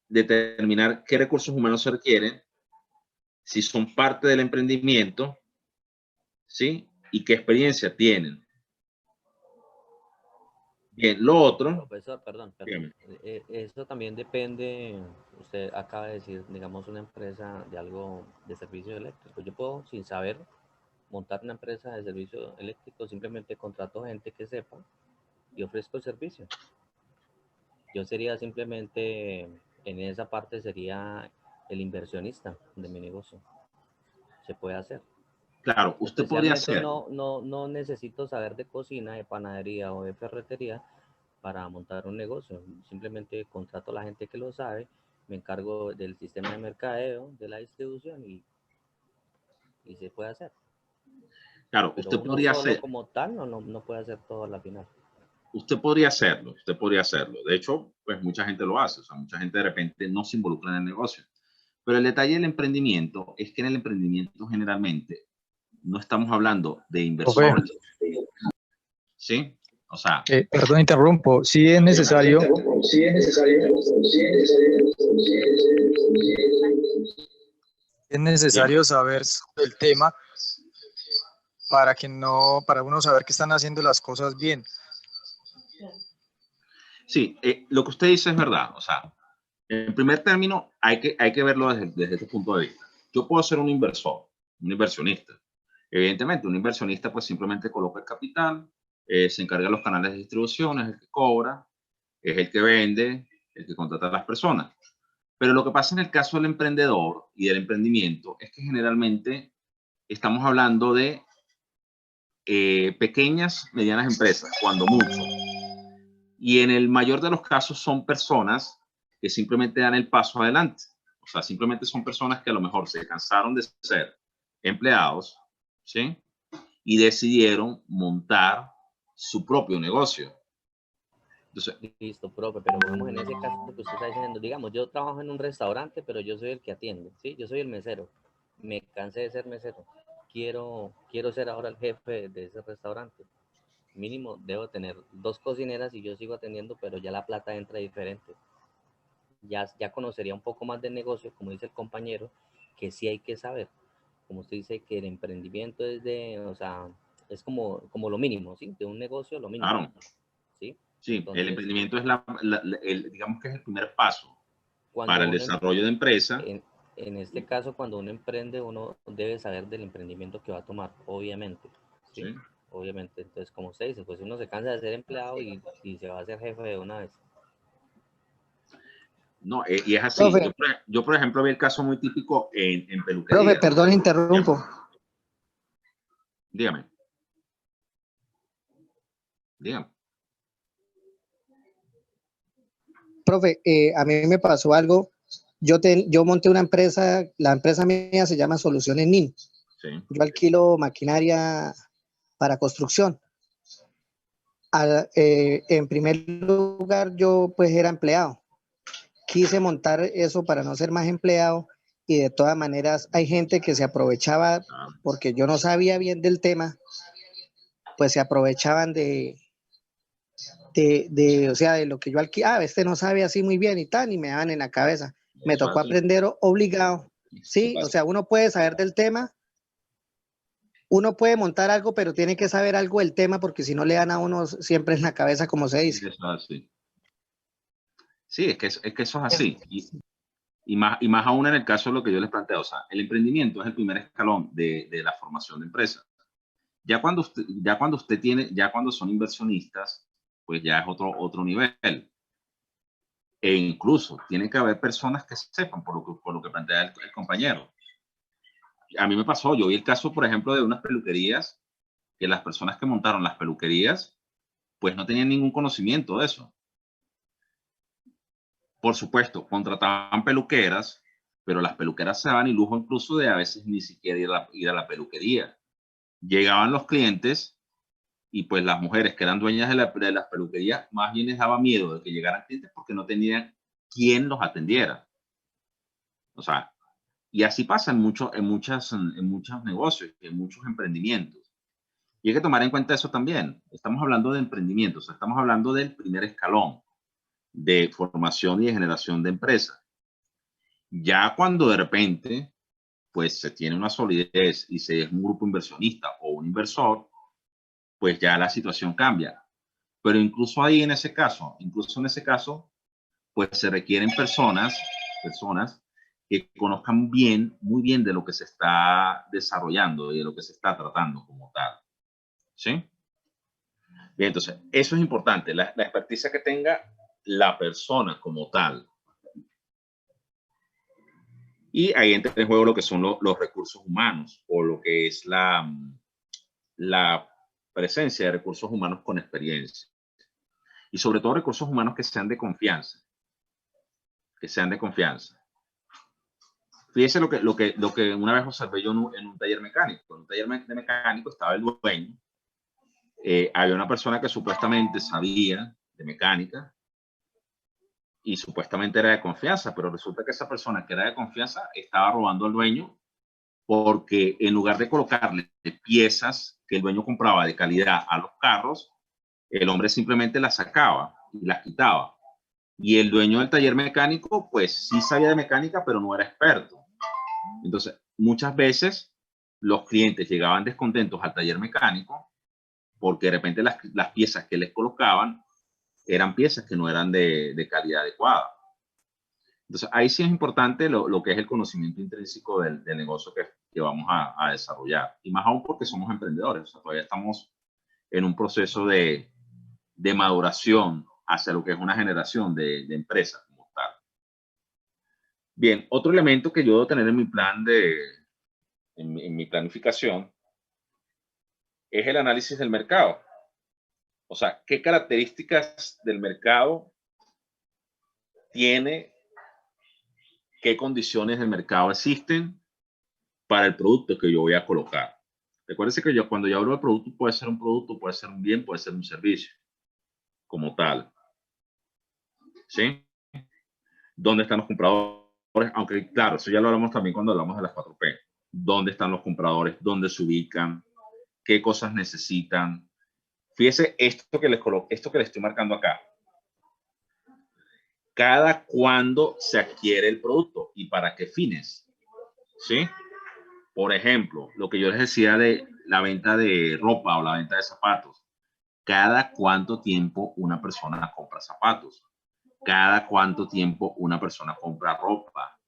S1: determinar qué recursos humanos se requieren, si son parte del emprendimiento, ¿sí? Y qué experiencia tienen. Bien, lo otro.
S2: Profesor, perdón.
S1: Dígame.
S2: Eso también depende, usted acaba de decir, digamos, una empresa de algo de servicio eléctrico. Yo puedo, sin saber, montar una empresa de servicio eléctrico, simplemente contrato gente que sepa y ofrezco el servicio. Yo sería simplemente, en esa parte sería el inversionista de mi negocio. Se puede hacer.
S1: Claro, usted podría
S2: Especialmente
S1: hacer.
S2: no necesito saber de cocina, de panadería o de ferretería para montar un negocio. Simplemente contrato a la gente que lo sabe, me encargo del sistema de mercadeo, de la distribución y se puede hacer.
S1: Claro,
S2: Pero
S1: usted
S2: uno
S1: podría
S2: solo
S1: hacer.
S2: como tal no puede hacer todo a la final.
S1: Usted podría hacerlo, usted podría hacerlo. De hecho, pues mucha gente lo hace. O sea, mucha gente de repente no se involucra en el negocio. Pero el detalle del emprendimiento es que en el emprendimiento generalmente no estamos hablando de
S5: Profe,
S1: inversores, ¿sí? O sea,
S5: perdón, interrumpo. Sí es necesario, es
S1: dígame.
S5: necesario saber sobre el tema para que no, para uno saber que están haciendo las cosas bien.
S1: Sí, lo que usted dice es verdad. O sea, en primer término, hay que verlo desde este punto de vista. Yo puedo ser un inversor, un inversionista. Evidentemente, un inversionista pues simplemente coloca el capital, se encarga de los canales de distribución, es el que cobra, es el que vende, el que contrata a las personas. Pero lo que pasa en el caso del emprendedor y del emprendimiento es que generalmente estamos hablando de pequeñas, medianas empresas, cuando mucho. Y en el mayor de los casos son personas que simplemente dan el paso adelante. O sea, simplemente son personas que a lo mejor se cansaron de ser empleados, ¿sí? Y decidieron montar su propio negocio. Entonces,
S2: Listo, profe, pero pongamos en ese caso que usted está diciendo, digamos, yo trabajo en un restaurante, pero yo soy el que atiende, ¿sí? Yo soy el mesero. Me cansé de ser mesero. Quiero ser ahora el jefe de ese restaurante. Mínimo debo tener 2 cocineras y yo sigo atendiendo, pero ya la plata entra diferente. Ya conocería un poco más del negocio, como dice el compañero, que sí hay que saber. Como usted dice, que el emprendimiento es o sea, es como lo mínimo, ¿sí? De un negocio, lo mínimo,
S1: claro,
S2: ¿sí?
S1: sí, el
S2: Entonces,
S1: emprendimiento es digamos que es el primer paso
S2: cuando
S1: para el
S2: uno,
S1: desarrollo de empresa.
S2: en este caso, cuando uno emprende, uno debe saber del emprendimiento que va a tomar, obviamente, ¿sí?
S1: ¿sí?
S2: Obviamente. Entonces, como usted dice, pues uno se cansa de ser empleado y se va a hacer jefe de una vez.
S1: No, y es así.
S6: Profe,
S1: Yo, por ejemplo, vi el caso muy típico en
S6: profe,
S1: peluquería.
S6: perdón, interrumpo.
S1: Dígame, dígame.
S6: Profe, a mí me pasó algo. Yo monté una empresa, la empresa mía se llama Soluciones NIN.
S1: Sí.
S6: Yo alquilo maquinaria para construcción. En primer lugar, yo pues era empleado. Quise montar eso para no ser más empleado y de todas maneras hay gente que se aprovechaba porque yo no sabía bien del tema, pues se aprovechaban o sea, de lo que yo alquilaba, este no sabe así muy bien y tal, y me daban en la cabeza. Me
S1: Eso
S6: tocó
S1: hace.
S6: aprender obligado,
S1: Eso
S6: ¿sí?
S1: pasa.
S6: O sea, uno puede saber del tema, uno puede montar algo, pero tiene que saber algo del tema porque si no le dan a uno siempre en la cabeza, como se dice.
S1: Eso así. Sí, es que eso es así. Y más aún en el caso de lo que yo les planteo. O sea, el emprendimiento es el primer escalón de la formación de empresa. Ya cuando usted tiene, ya cuando son inversionistas, pues ya es otro nivel. E incluso tiene que haber personas que sepan, por lo que plantea el compañero. a mí me pasó, yo vi el caso, por ejemplo, de unas peluquerías, que las personas que montaron las peluquerías, pues no tenían ningún conocimiento de eso. Por supuesto, contrataban peluqueras, pero las peluqueras se daban el lujo incluso de a veces ni siquiera ir a la peluquería. Llegaban los clientes y pues las mujeres que eran dueñas de las peluquerías, más bien les daba miedo de que llegaran clientes porque no tenían quien los atendiera. O sea, y así pasa en muchos negocios, en muchos emprendimientos. Y hay que tomar en cuenta eso también. Estamos hablando de emprendimientos, estamos hablando del primer escalón de formación y de generación de empresas. Ya cuando de repente, pues se tiene una solidez y se es un grupo inversionista o un inversor, pues ya la situación cambia. Pero incluso ahí en ese caso, pues se requieren personas que conozcan bien, muy bien de lo que se está desarrollando y de lo que se está tratando como tal. ¿Sí? Bien, entonces, eso es importante, la experticia que tenga la persona como tal. Y ahí entra en juego lo que son los recursos humanos o lo que es la presencia de recursos humanos con experiencia. Y sobre todo recursos humanos que sean de confianza. Que sean de confianza. Fíjese lo que una vez observé yo en un taller mecánico. En un taller de mecánico estaba el dueño. Había una persona que supuestamente sabía de mecánica y supuestamente era de confianza, pero resulta que esa persona que era de confianza estaba robando al dueño porque en lugar de colocarle piezas que el dueño compraba de calidad a los carros, el hombre simplemente las sacaba y las quitaba. Y el dueño del taller mecánico, pues sí sabía de mecánica, pero no era experto. Entonces, muchas veces los clientes llegaban descontentos al taller mecánico porque de repente las piezas que les colocaban eran piezas que no eran de calidad adecuada. Entonces, ahí sí es importante lo que es el conocimiento intrínseco del negocio que vamos a desarrollar. Y más aún porque somos emprendedores. O sea, todavía estamos en un proceso de maduración hacia lo que es una generación de empresas como tal. Bien, otro elemento que yo debo tener en mi plan en mi planificación es el análisis del mercado. O sea, ¿qué características del mercado tiene? ¿Qué condiciones del mercado existen para el producto que yo voy a colocar? Recuérdense que cuando yo hablo de producto, puede ser un producto, puede ser un bien, puede ser un servicio, como tal. ¿Sí? ¿Dónde están los compradores? Aunque, claro, eso ya lo hablamos también cuando hablamos de las 4P. ¿Dónde están los compradores? ¿Dónde se ubican? ¿Qué cosas necesitan? Fíjese esto que les estoy marcando acá. Cada cuándo se adquiere el producto y para qué fines. ¿Sí? Por ejemplo, lo que yo les decía de la venta de ropa o la venta de zapatos. Cada cuánto tiempo una persona compra zapatos. Cada cuánto tiempo una persona compra ropa.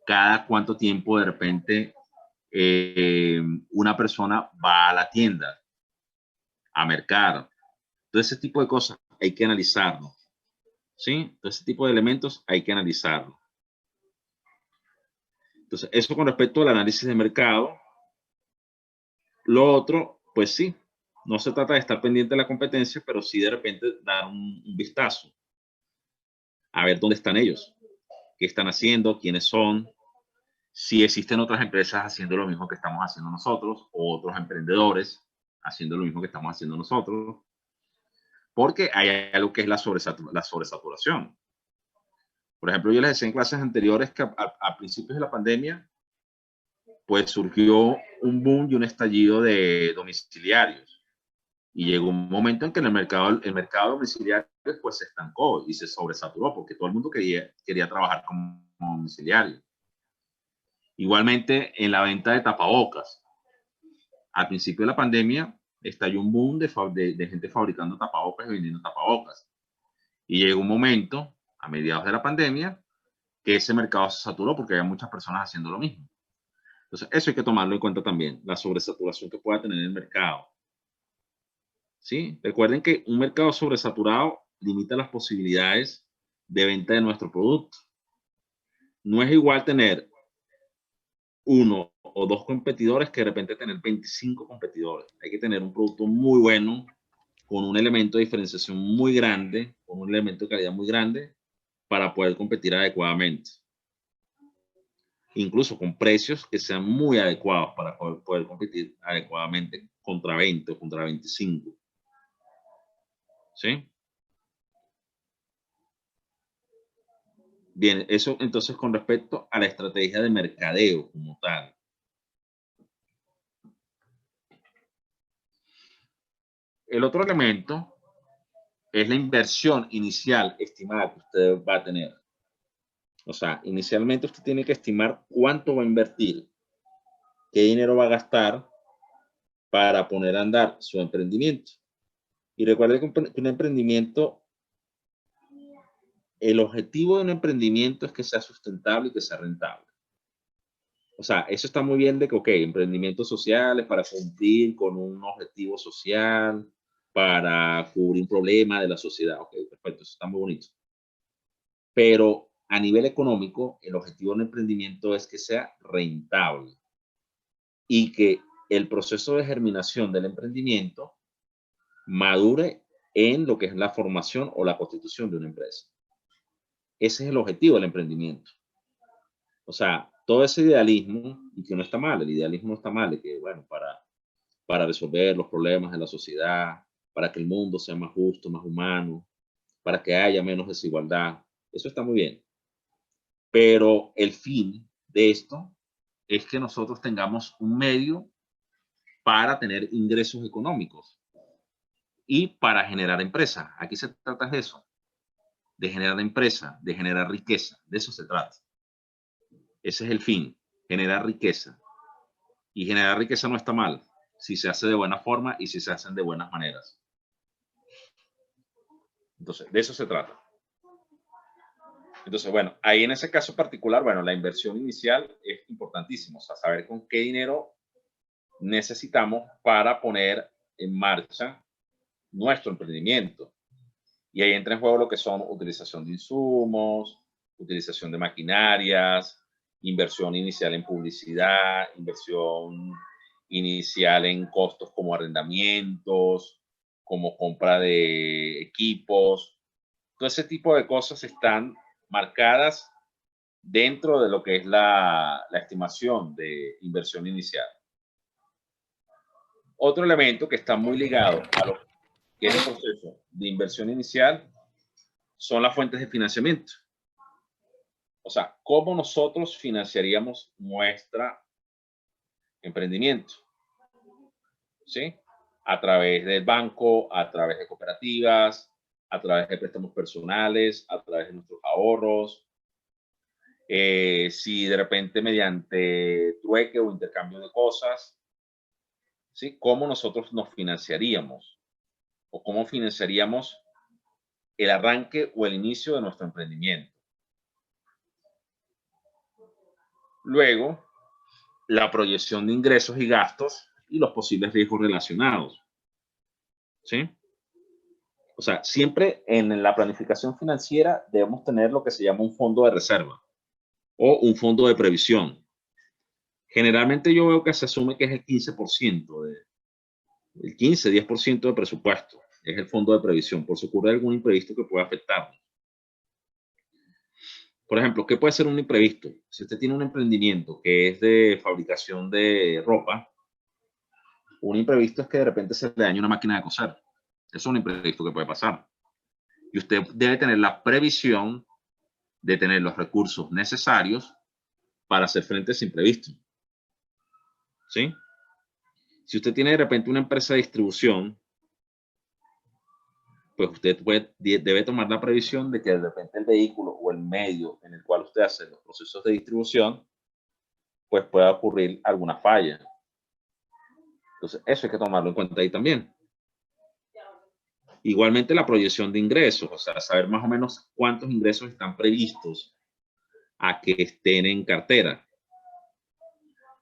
S1: Cada cuánto tiempo de repente una persona va a la tienda a mercar. Todo ese tipo de cosas hay que analizarlo. ¿Sí? Todo ese tipo de elementos hay que analizarlo. Entonces, eso con respecto al análisis de mercado. Lo otro, pues sí, no se trata de estar pendiente de la competencia, pero sí de repente dar un vistazo a ver dónde están ellos, qué están haciendo, quiénes son, si existen otras empresas haciendo lo mismo que estamos haciendo nosotros, o otros emprendedores haciendo lo mismo que estamos haciendo nosotros, porque hay algo que es la sobresaturación. Por ejemplo, yo les decía en clases anteriores que a principios de la pandemia, pues surgió un boom y un estallido de domiciliarios. Y llegó un momento en que el mercado domiciliario pues se estancó y se sobresaturó porque todo el mundo quería trabajar como domiciliario. Igualmente en la venta de tapabocas. Al principio de la pandemia estalló un boom de gente fabricando tapabocas y vendiendo tapabocas. Y llegó un momento, a mediados de la pandemia, que ese mercado se saturó porque había muchas personas haciendo lo mismo. Entonces, eso hay que tomarlo en cuenta también, la sobresaturación que pueda tener el mercado. ¿Sí? Recuerden que un mercado sobresaturado limita las posibilidades de venta de nuestro producto. No es igual tener 1 o 2 competidores que de repente tener 25 competidores. Hay que tener un producto muy bueno, con un elemento de diferenciación muy grande, con un elemento de calidad muy grande, para poder competir adecuadamente. Incluso con precios que sean muy adecuados para poder competir adecuadamente contra 20 o contra 25. ¿Sí? Bien, eso entonces con respecto a la estrategia de mercadeo como tal. El otro elemento es la inversión inicial estimada que usted va a tener. O sea, inicialmente usted tiene que estimar cuánto va a invertir, qué dinero va a gastar para poner a andar su emprendimiento. Y recuerde que un emprendimiento, el objetivo de un emprendimiento es que sea sustentable y que sea rentable. O sea, eso está muy bien de que, ok, emprendimientos sociales para cumplir con un objetivo social, para cubrir un problema de la sociedad. Ok, perfecto, eso está muy bonito. Pero a nivel económico, el objetivo de un emprendimiento es que sea rentable y que el proceso de germinación del emprendimiento madure en lo que es la formación o la constitución de una empresa. Ese es el objetivo del emprendimiento. O sea, todo ese idealismo, y que no está mal, el idealismo no está mal, que bueno, para resolver los problemas de la sociedad, para que el mundo sea más justo, más humano, para que haya menos desigualdad, eso está muy bien. Pero el fin de esto es que nosotros tengamos un medio para tener ingresos económicos y para generar empresa. Aquí se trata de eso, de generar empresa, de generar riqueza, de eso se trata. Ese es el fin, generar riqueza. Y generar riqueza no está mal, si se hace de buena forma y si se hacen de buenas maneras. Entonces, de eso se trata. Entonces, bueno, ahí en ese caso particular, bueno, la inversión inicial es importantísimo, o sea, saber con qué dinero necesitamos para poner en marcha nuestro emprendimiento. Y ahí entra en juego lo que son utilización de insumos, utilización de maquinarias, inversión inicial en publicidad, inversión inicial en costos como arrendamientos, como compra de equipos. Todo ese tipo de cosas están marcadas dentro de lo que es la estimación de inversión inicial. Otro elemento que está muy ligado a lo que es el proceso de inversión inicial son las fuentes de financiamiento. O sea, ¿cómo nosotros financiaríamos nuestro emprendimiento? ¿Sí? A través del banco, a través de cooperativas, a través de préstamos personales, a través de nuestros ahorros. Si de repente mediante trueque o intercambio de cosas, ¿sí? ¿Cómo nosotros nos financiaríamos? ¿O cómo financiaríamos el arranque o el inicio de nuestro emprendimiento? Luego, la proyección de ingresos y gastos y los posibles riesgos relacionados. ¿Sí? O sea, siempre en la planificación financiera debemos tener lo que se llama un fondo de reserva o un fondo de previsión. Generalmente yo veo que se asume que es el 15%, el 15-10% de presupuesto. Es el fondo de previsión, por si ocurre algún imprevisto que pueda afectarnos. Por ejemplo, ¿qué puede ser un imprevisto? Si usted tiene un emprendimiento que es de fabricación de ropa, un imprevisto es que de repente se le dañe una máquina de coser. Eso es un imprevisto que puede pasar. Y usted debe tener la previsión de tener los recursos necesarios para hacer frente a ese imprevisto. ¿Sí? Si usted tiene de repente una empresa de distribución, pues usted debe tomar la previsión de que de repente el vehículo o el medio en el cual usted hace los procesos de distribución, pues pueda ocurrir alguna falla. Entonces, eso hay que tomarlo en cuenta ahí también. Igualmente la proyección de ingresos, o sea, saber más o menos cuántos ingresos están previstos a que estén en cartera.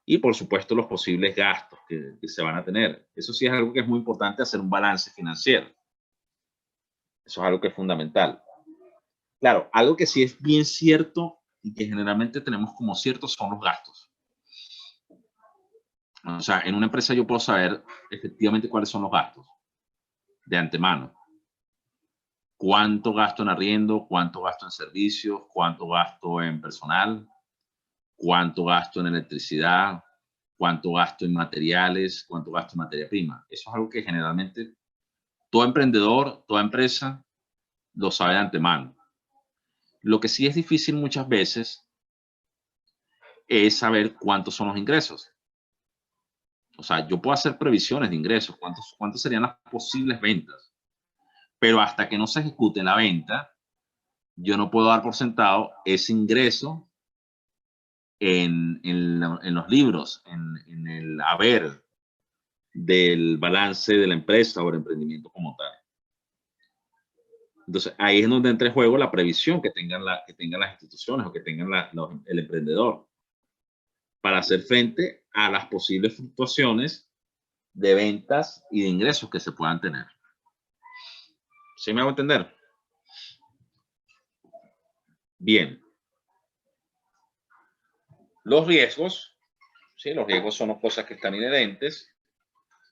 S1: Y por supuesto los posibles gastos que se van a tener. Eso sí es algo que es muy importante, hacer un balance financiero. Eso es algo que es fundamental. Claro, algo que sí es bien cierto y que generalmente tenemos como cierto son los gastos. O sea, en una empresa yo puedo saber efectivamente cuáles son los gastos de antemano. Cuánto gasto en arriendo, cuánto gasto en servicios, cuánto gasto en personal, cuánto gasto en electricidad, cuánto gasto en materiales, cuánto gasto en materia prima. Eso es algo que generalmente todo emprendedor, toda empresa lo sabe de antemano. Lo que sí es difícil muchas veces es saber cuántos son los ingresos. O sea, yo puedo hacer previsiones de ingresos, cuántos serían las posibles ventas, pero hasta que no se ejecute la venta, yo no puedo dar por sentado ese ingreso en los libros, en el haber del balance de la empresa o el emprendimiento como tal. Entonces, ahí es donde entra en juego la previsión que tengan las instituciones o que tengan el emprendedor para hacer frente a las posibles fluctuaciones de ventas y de ingresos que se puedan tener. ¿Sí me hago entender? Bien. Los riesgos, ¿sí? Los riesgos son cosas que están inherentes,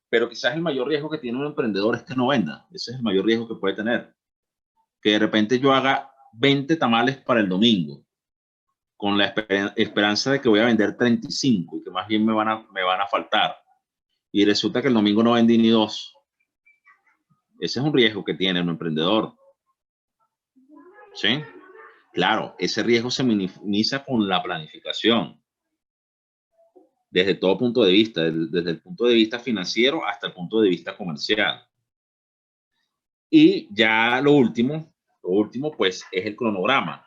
S1: pero quizás el mayor riesgo que tiene un emprendedor es que no venda. Ese es el mayor riesgo que puede tener. Que de repente yo haga 20 tamales para el domingo, con la esperanza de que voy a vender 35 y que más bien me van a faltar. Y resulta que el domingo no vendí ni 2. Ese es un riesgo que tiene un emprendedor. ¿Sí? Claro, ese riesgo se minimiza con la planificación. Desde todo punto de vista, desde el punto de vista financiero hasta el punto de vista comercial. Y ya lo último pues es el cronograma.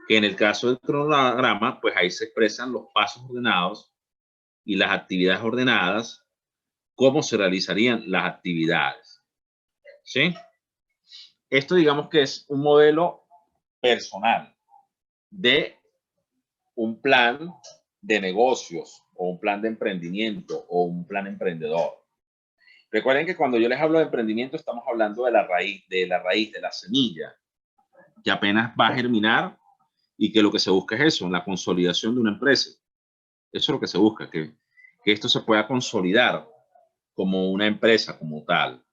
S1: Que en el caso del cronograma, pues ahí se expresan los pasos ordenados y las actividades ordenadas, cómo se realizarían las actividades. ¿Sí? Esto digamos que es un modelo personal de un plan de negocios o un plan de emprendimiento o un plan emprendedor. Recuerden que cuando yo les hablo de emprendimiento estamos hablando de la raíz, de la semilla, que apenas va a germinar y que lo que se busca es eso, la consolidación de una empresa. Eso es lo que se busca, que esto se pueda consolidar como una empresa como tal.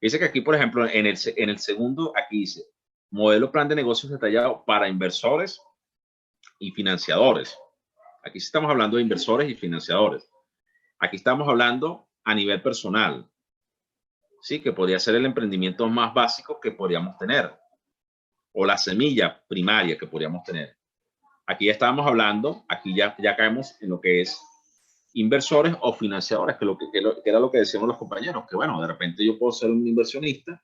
S1: Dice que aquí, por ejemplo, en el segundo, aquí dice, modelo plan de negocios detallado para inversores y financiadores. Aquí estamos hablando de inversores y financiadores. Aquí estamos hablando a nivel personal. Sí, que podría ser el emprendimiento más básico que podríamos tener. O la semilla primaria que podríamos tener. Aquí ya estábamos hablando, aquí ya caemos en lo que es inversores o financiadores, que era lo que decíamos los compañeros, que bueno, de repente yo puedo ser un inversionista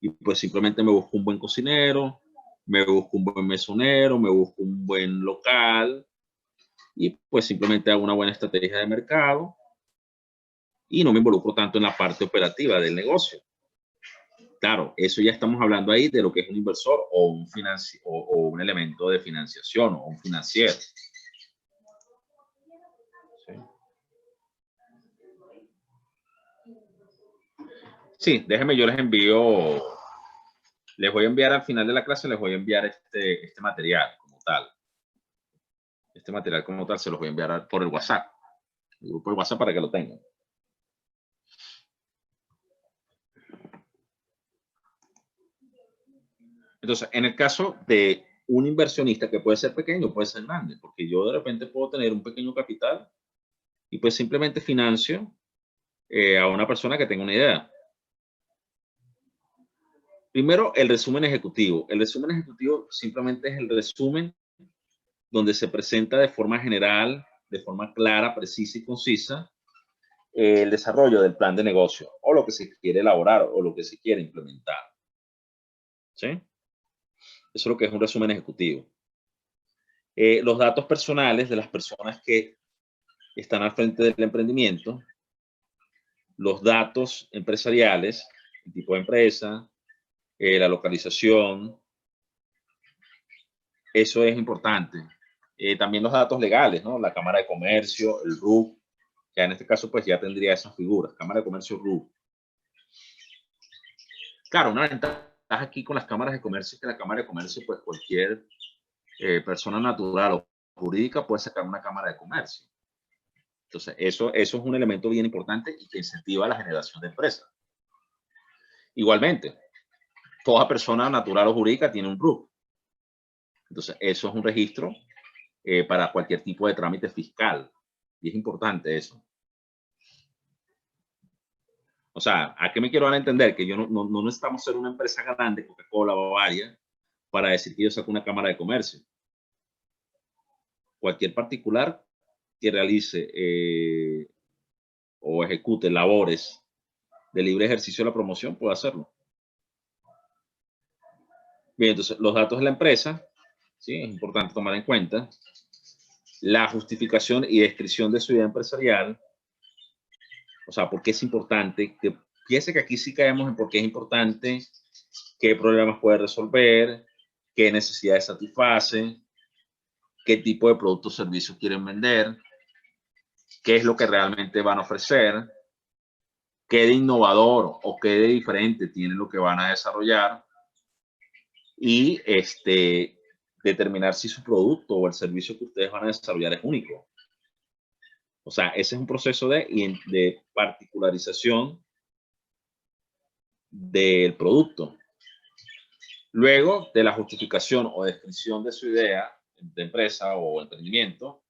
S1: y pues simplemente me busco un buen cocinero, me busco un buen mesonero, me busco un buen local y pues simplemente hago una buena estrategia de mercado y no me involucro tanto en la parte operativa del negocio. Claro, eso ya estamos hablando ahí de lo que es un inversor o un elemento de financiación o un financiero. Sí, déjenme, yo les envío, les voy a enviar al final de la clase, les voy a enviar este material como tal. Este material como tal se los voy a enviar por el WhatsApp, el grupo de WhatsApp para que lo tengan. Entonces, en el caso de un inversionista que puede ser pequeño, puede ser grande, porque yo de repente puedo tener un pequeño capital y pues simplemente financio a una persona que tenga una idea. Primero, el resumen ejecutivo. El resumen ejecutivo simplemente es el resumen donde se presenta de forma general, de forma clara, precisa y concisa, el desarrollo del plan de negocio o lo que se quiere elaborar o lo que se quiere implementar. ¿Sí? Eso es lo que es un resumen ejecutivo. Los datos personales de las personas que están al frente del emprendimiento, los datos empresariales, el tipo de empresa, la localización, eso es importante. También los datos legales, ¿no? La Cámara de Comercio, el RUC, que en este caso pues ya tendría esas figuras, Cámara de Comercio, RUC. Claro, una ventaja aquí con las cámaras de comercio es que la Cámara de Comercio, pues cualquier persona natural o jurídica puede sacar una Cámara de Comercio. Entonces, eso es un elemento bien importante y que incentiva la generación de empresas. Igualmente, toda persona natural o jurídica tiene un RUC. Entonces, eso es un registro para cualquier tipo de trámite fiscal. Y es importante eso. O sea, ¿a qué me quiero dar a entender? Que yo no necesitamos ser una empresa grande, Coca-Cola, Bavaria, para decir que yo saco una cámara de comercio. Cualquier particular que realice o ejecute labores de libre ejercicio de la promoción puede hacerlo. Bien, entonces los datos de la empresa, ¿sí? Es importante tomar en cuenta. La justificación y descripción de su idea empresarial. O sea, ¿por qué es importante? Que piense que aquí sí caemos en por qué es importante, qué problemas puede resolver, qué necesidades satisface, qué tipo de productos o servicios quieren vender, qué es lo que realmente van a ofrecer, qué de innovador o qué de diferente tiene lo que van a desarrollar y determinar si su producto o el servicio que ustedes van a desarrollar es único. O sea, ese es un proceso de particularización del producto. Luego de la justificación o descripción de su idea de empresa o emprendimiento,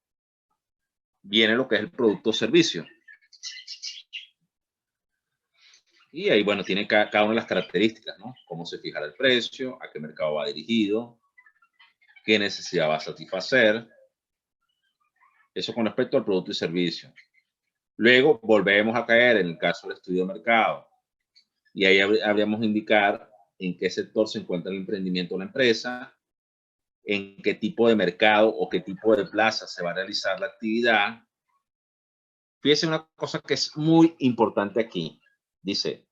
S1: viene lo que es el producto o servicio. Y ahí, bueno, tiene cada una de las características, ¿no? Cómo se fijará el precio, a qué mercado va dirigido, qué necesidad va a satisfacer. Eso con respecto al producto y servicio. Luego volvemos a caer en el caso del estudio de mercado. Y ahí habríamos indicar en qué sector se encuentra el emprendimiento o la empresa, en qué tipo de mercado o qué tipo de plaza se va a realizar la actividad. Fíjense una cosa que es muy importante aquí. Dice,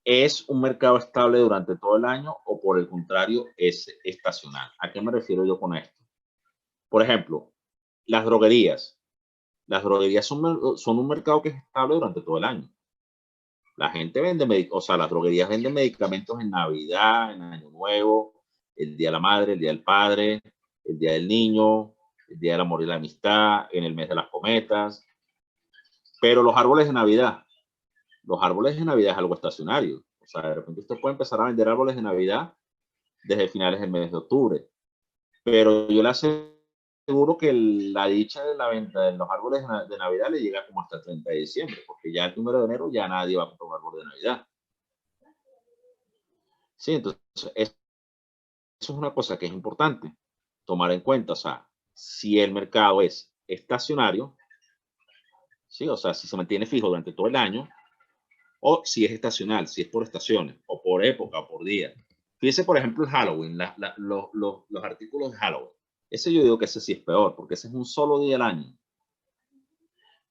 S1: ¿es un mercado estable durante todo el año o por el contrario es estacional? ¿A qué me refiero yo con esto? Por ejemplo, las droguerías. Las droguerías son un mercado que es estable durante todo el año. La gente vende, o sea, las droguerías venden medicamentos en Navidad, en Año Nuevo, el Día de la Madre, el Día del Padre, el Día del Niño, el Día del Amor y la Amistad, en el mes de las cometas. Pero los árboles de Navidad es algo estacionario. O sea, de repente usted puede empezar a vender árboles de Navidad desde finales del mes de octubre. Pero yo le aseguro que la dicha de la venta de los árboles de Navidad le llega como hasta el 30 de diciembre, porque ya el 1 de enero ya nadie va a comprar un árbol de Navidad. Sí, entonces eso es una cosa que es importante tomar en cuenta. O sea, si el mercado es estacionario, ¿sí? O sea, si se mantiene fijo durante todo el año, o si es estacional, si es por estaciones, o por época, o por día. Fíjese, por ejemplo, el Halloween, los artículos de Halloween. Ese yo digo que ese sí es peor, porque ese es un solo día al año.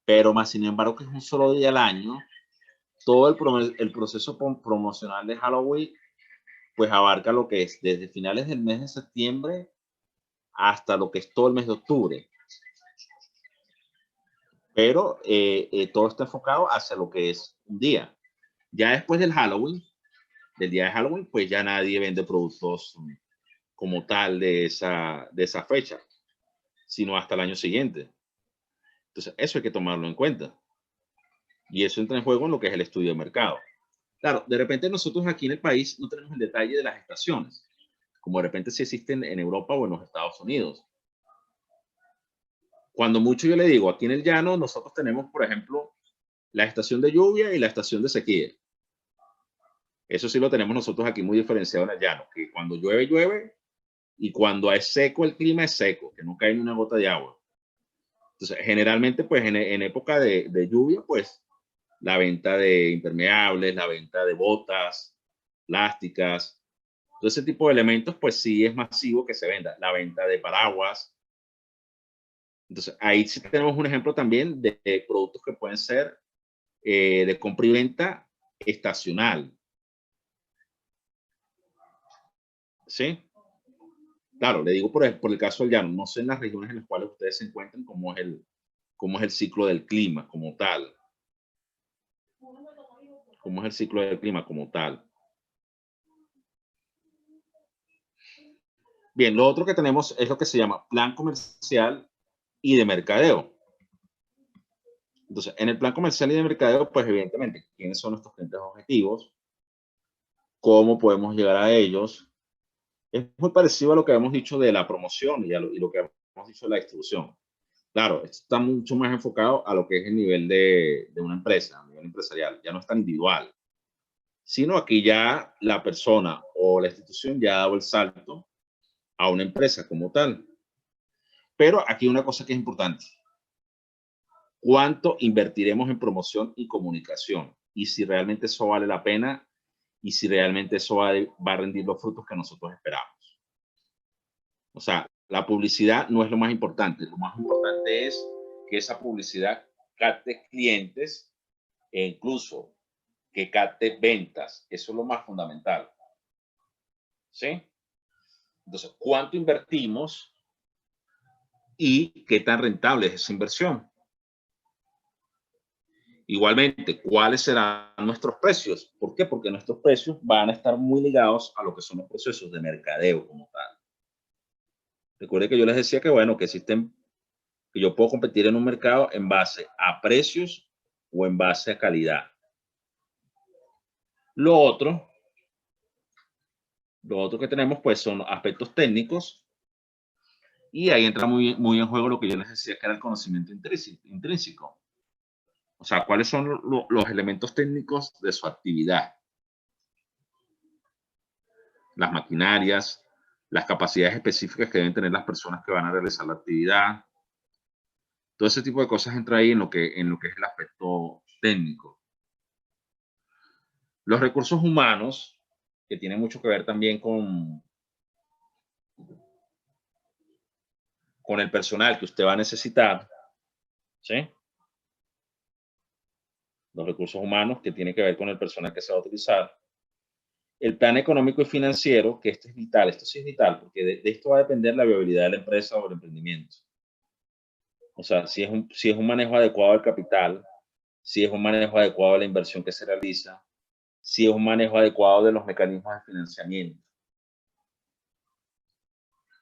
S1: Pero más sin embargo que es un solo día al año, todo el proceso promocional de Halloween, pues abarca lo que es desde finales del mes de septiembre hasta lo que es todo el mes de octubre. Pero todo está enfocado hacia lo que es un día. Ya después del día de Halloween, pues ya nadie vende productos como tal de esa fecha, sino hasta el año siguiente. Entonces, eso hay que tomarlo en cuenta. Y eso entra en juego en lo que es el estudio de mercado. Claro, de repente nosotros aquí en el país no tenemos el detalle de las estaciones, como de repente sí existen en Europa o en los Estados Unidos. Cuando mucho yo le digo, aquí en el llano nosotros tenemos, por ejemplo, la estación de lluvia y la estación de sequía. Eso sí lo tenemos nosotros aquí muy diferenciado en el llano, que cuando llueve, llueve, y cuando es seco el clima es seco, que no cae ni una gota de agua. Entonces, generalmente, pues en época de lluvia, pues la venta de impermeables, la venta de botas plásticas, todo ese tipo de elementos, pues sí es masivo que se venda. La venta de paraguas. Entonces, ahí sí tenemos un ejemplo también de productos que pueden ser de compra y venta estacional. ¿Sí? Claro, le digo por el caso del llano, no sé en las regiones en las cuales ustedes se encuentran cómo es el ciclo del clima como tal. ¿Cómo es el ciclo del clima como tal? Bien, lo otro que tenemos es lo que se llama plan comercial y de mercadeo. Entonces, en el plan comercial y de mercadeo, pues evidentemente, ¿quiénes son nuestros clientes objetivos? ¿Cómo podemos llegar a ellos? Es muy parecido a lo que hemos dicho de la promoción y lo que hemos dicho de la distribución. Claro, esto está mucho más enfocado a lo que es el nivel de una empresa, a nivel empresarial. Ya no es tan individual, sino aquí ya la persona o la institución ya ha dado el salto a una empresa como tal. Pero aquí hay una cosa que es importante. ¿Cuánto invertiremos en promoción y comunicación? Y si realmente eso vale la pena y si realmente eso va a rendir los frutos que nosotros esperamos. O sea, la publicidad no es lo más importante. Lo más importante es que esa publicidad capte clientes e incluso que capte ventas. Eso es lo más fundamental. ¿Sí? Entonces, ¿cuánto invertimos y qué tan rentable es esa inversión? Igualmente, ¿cuáles serán nuestros precios? ¿Por qué? Porque nuestros precios van a estar muy ligados a lo que son los procesos de mercadeo como tal. Recuerde que yo les decía que, bueno, que existen, que yo puedo competir en un mercado en base a precios o en base a calidad. Lo otro que tenemos, pues, son aspectos técnicos y ahí entra muy en juego lo que yo les decía que era el conocimiento intrínseco. O sea, ¿cuáles son los elementos técnicos de su actividad? Las maquinarias, las capacidades específicas que deben tener las personas que van a realizar la actividad. Todo ese tipo de cosas entra ahí en lo que es el aspecto técnico. Los recursos humanos, que tienen mucho que ver también con el personal que usted va a necesitar, ¿sí? Los recursos humanos que tienen que ver con el personal que se va a utilizar. El plan económico y financiero, que esto es vital, esto sí es vital, porque de esto va a depender la viabilidad de la empresa o el emprendimiento. O sea, si es un manejo adecuado del capital, si es un manejo adecuado de la inversión que se realiza, si es un manejo adecuado de los mecanismos de financiamiento.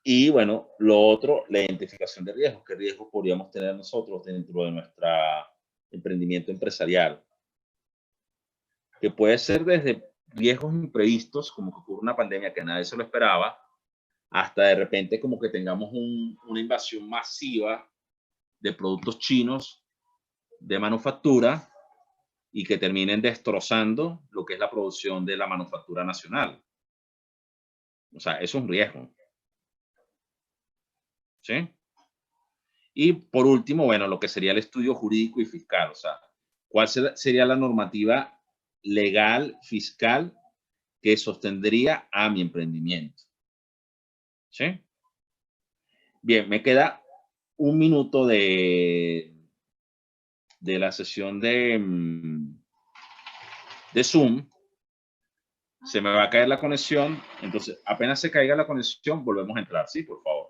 S1: Y bueno, lo otro, la identificación de riesgos. ¿Qué riesgos podríamos tener nosotros dentro de nuestro emprendimiento empresarial? Que puede ser desde riesgos imprevistos, como que ocurre una pandemia que nadie se lo esperaba, hasta de repente como que tengamos una invasión masiva de productos chinos de manufactura y que terminen destrozando lo que es la producción de la manufactura nacional. O sea, eso es un riesgo. ¿Sí? Y por último, bueno, lo que sería el estudio jurídico y fiscal. O sea, ¿cuál sería la normativa legal, fiscal que sostendría a mi emprendimiento? ¿Sí? Bien, me queda un minuto de la sesión de Zoom. Se me va a caer la conexión. Entonces, apenas se caiga la conexión, volvemos a entrar. Sí, por favor.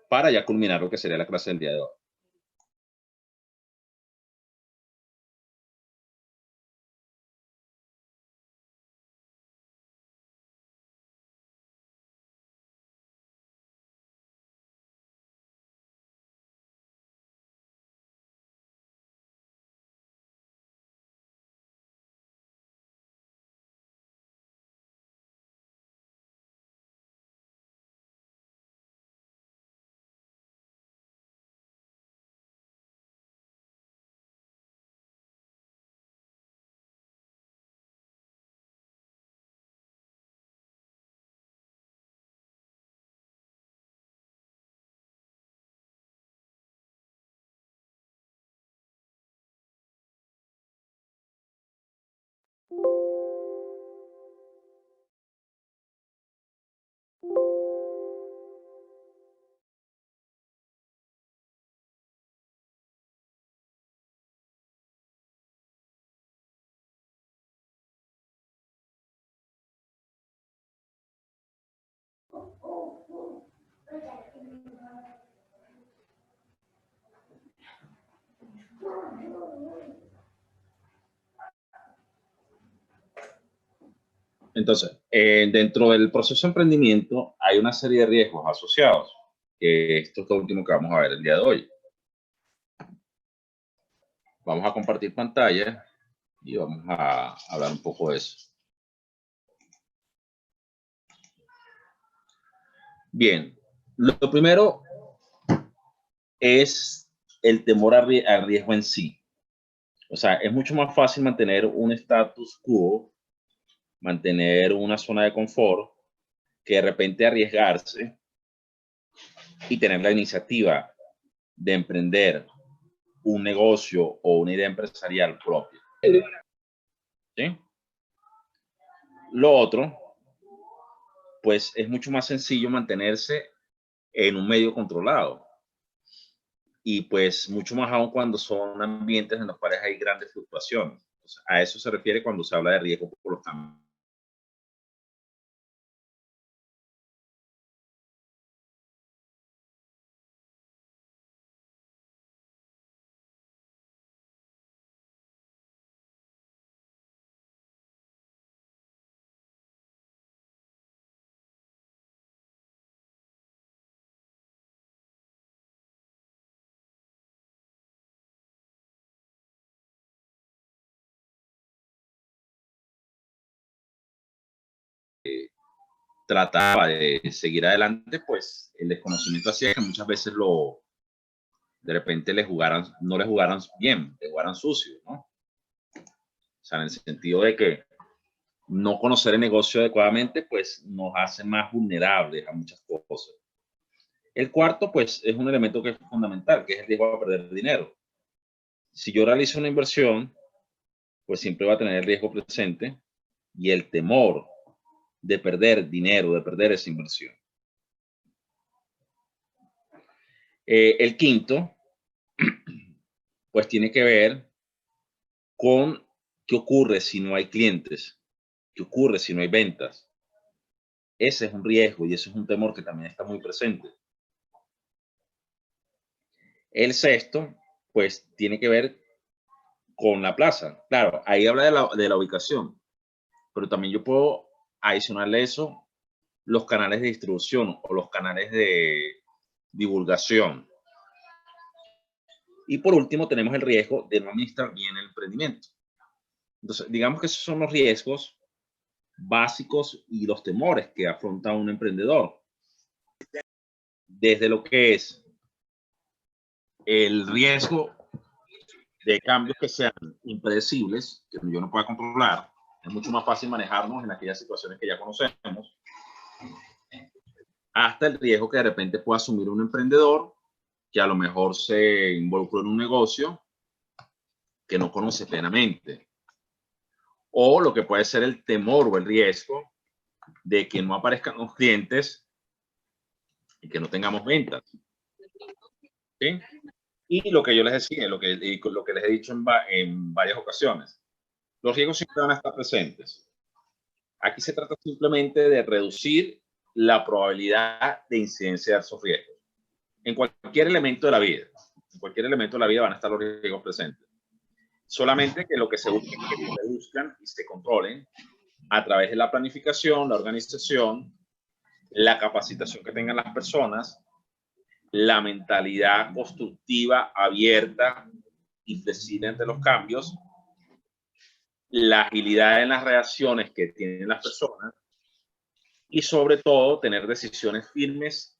S1: Para ya culminar lo que sería la clase del día de hoy. Entonces, dentro del proceso de emprendimiento hay una serie de riesgos asociados, que esto es lo último que vamos a ver el día de hoy. Vamos a compartir pantalla y vamos a hablar un poco de eso. Bien, lo primero es el temor al riesgo en sí. O sea, es mucho más fácil mantener un status quo, mantener una zona de confort, que de repente arriesgarse y tener la iniciativa de emprender un negocio o una idea empresarial propia. ¿Sí? Lo otro, pues es mucho más sencillo mantenerse en un medio controlado. Y pues mucho más aún cuando son ambientes en los cuales hay grandes fluctuaciones. Entonces, a eso se refiere cuando se habla de riesgo por los cambios. Trataba de seguir adelante, pues el desconocimiento hacía que muchas veces de repente no le jugaran bien, le jugaran sucio, ¿no? O sea, en el sentido de que no conocer el negocio adecuadamente, pues nos hace más vulnerables a muchas cosas. El cuarto, pues, es un elemento que es fundamental, que es el riesgo a perder dinero. Si yo realizo una inversión, pues siempre va a tener el riesgo presente y el temor de perder dinero, de perder esa inversión. El quinto, pues tiene que ver con qué ocurre si no hay clientes, qué ocurre si no hay ventas. Ese es un riesgo y ese es un temor que también está muy presente. El sexto, pues tiene que ver con la plaza. Claro, ahí habla de la ubicación, pero también yo puedo adicionarle eso los canales de distribución o los canales de divulgación. Y por último, tenemos el riesgo de no administrar bien el emprendimiento. Entonces, digamos que esos son los riesgos básicos y los temores que afronta un emprendedor. Desde lo que es el riesgo de cambios que sean impredecibles, que yo no pueda controlar, es mucho más fácil manejarnos en aquellas situaciones que ya conocemos, hasta el riesgo que de repente pueda asumir un emprendedor que a lo mejor se involucró en un negocio que no conoce plenamente. O lo que puede ser el temor o el riesgo de que no aparezcan los clientes y que no tengamos ventas. ¿Sí? Y lo que yo les decía, lo que les he dicho en varias ocasiones, los riesgos siempre van a estar presentes. Aquí se trata simplemente de reducir la probabilidad de incidencia de esos riesgos. En cualquier elemento de la vida, van a estar los riesgos presentes. Solamente que lo que se busca es que se reduzcan y se controlen a través de la planificación, la organización, la capacitación que tengan las personas, la mentalidad constructiva, abierta y flexible ante los cambios, la agilidad en las reacciones que tienen las personas y sobre todo tener decisiones firmes,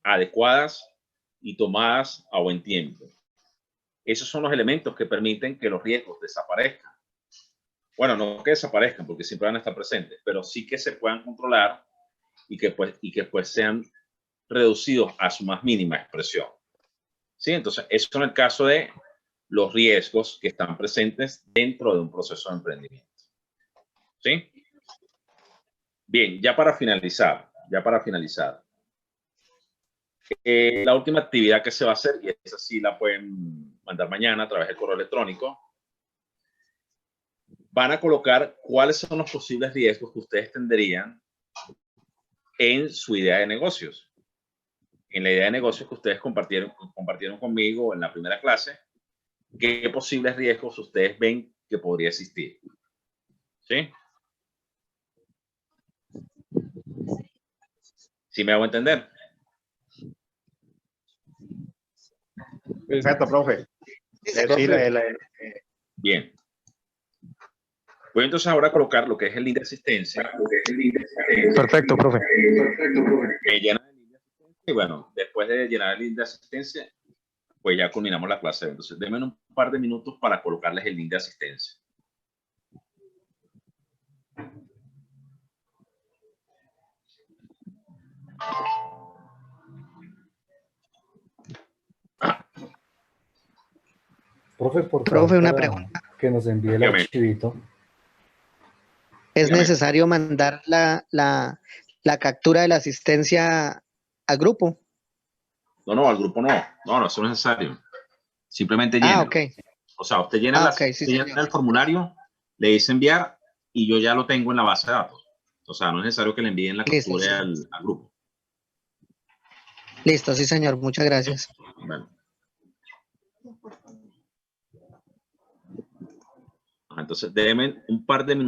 S1: adecuadas y tomadas a buen tiempo. Esos son los elementos que permiten que los riesgos desaparezcan. Bueno, no que desaparezcan porque siempre van a estar presentes, pero sí que se puedan controlar y que pues sean reducidos a su más mínima expresión. ¿Sí? Entonces, eso en el caso de los riesgos que están presentes dentro de un proceso de emprendimiento. ¿Sí? Bien, ya para finalizar, la última actividad que se va a hacer, y esa sí la pueden mandar mañana a través del correo electrónico, van a colocar cuáles son los posibles riesgos que ustedes tendrían en su idea de negocios. En la idea de negocios que ustedes compartieron conmigo en la primera clase, ¿qué posibles riesgos ustedes ven que podría existir? ¿Sí? ¿Sí me hago entender?
S4: Perfecto, profe. Sí,
S1: Bien. Voy entonces ahora a colocar lo que es el link de asistencia.
S5: Perfecto, profe.
S1: Llenar el link de asistencia. Y bueno, después de llenar el link de asistencia, pues ya culminamos la clase. Entonces, denme un par de minutos para colocarles el link de asistencia.
S7: Profe, por
S6: Profe,
S7: favor,
S6: una
S7: para
S6: pregunta.
S7: que nos envíe el
S1: Dígame.
S7: archivito.
S6: ¿Es
S1: Dígame.
S6: necesario mandar la captura de la asistencia al grupo?
S1: No, al grupo no. No, eso no es necesario. Simplemente llena.
S6: Ok.
S1: O sea, usted llena,
S6: Ok, sí,
S1: usted llena
S6: señor.
S1: el formulario, le dice enviar y yo ya lo tengo en la base de datos. O sea, no es necesario que le envíen la
S6: Listo,
S1: captura
S6: sí.
S1: al grupo.
S6: Listo, sí, señor. Muchas gracias.
S1: Bueno. Entonces, déjenme un par de minutos.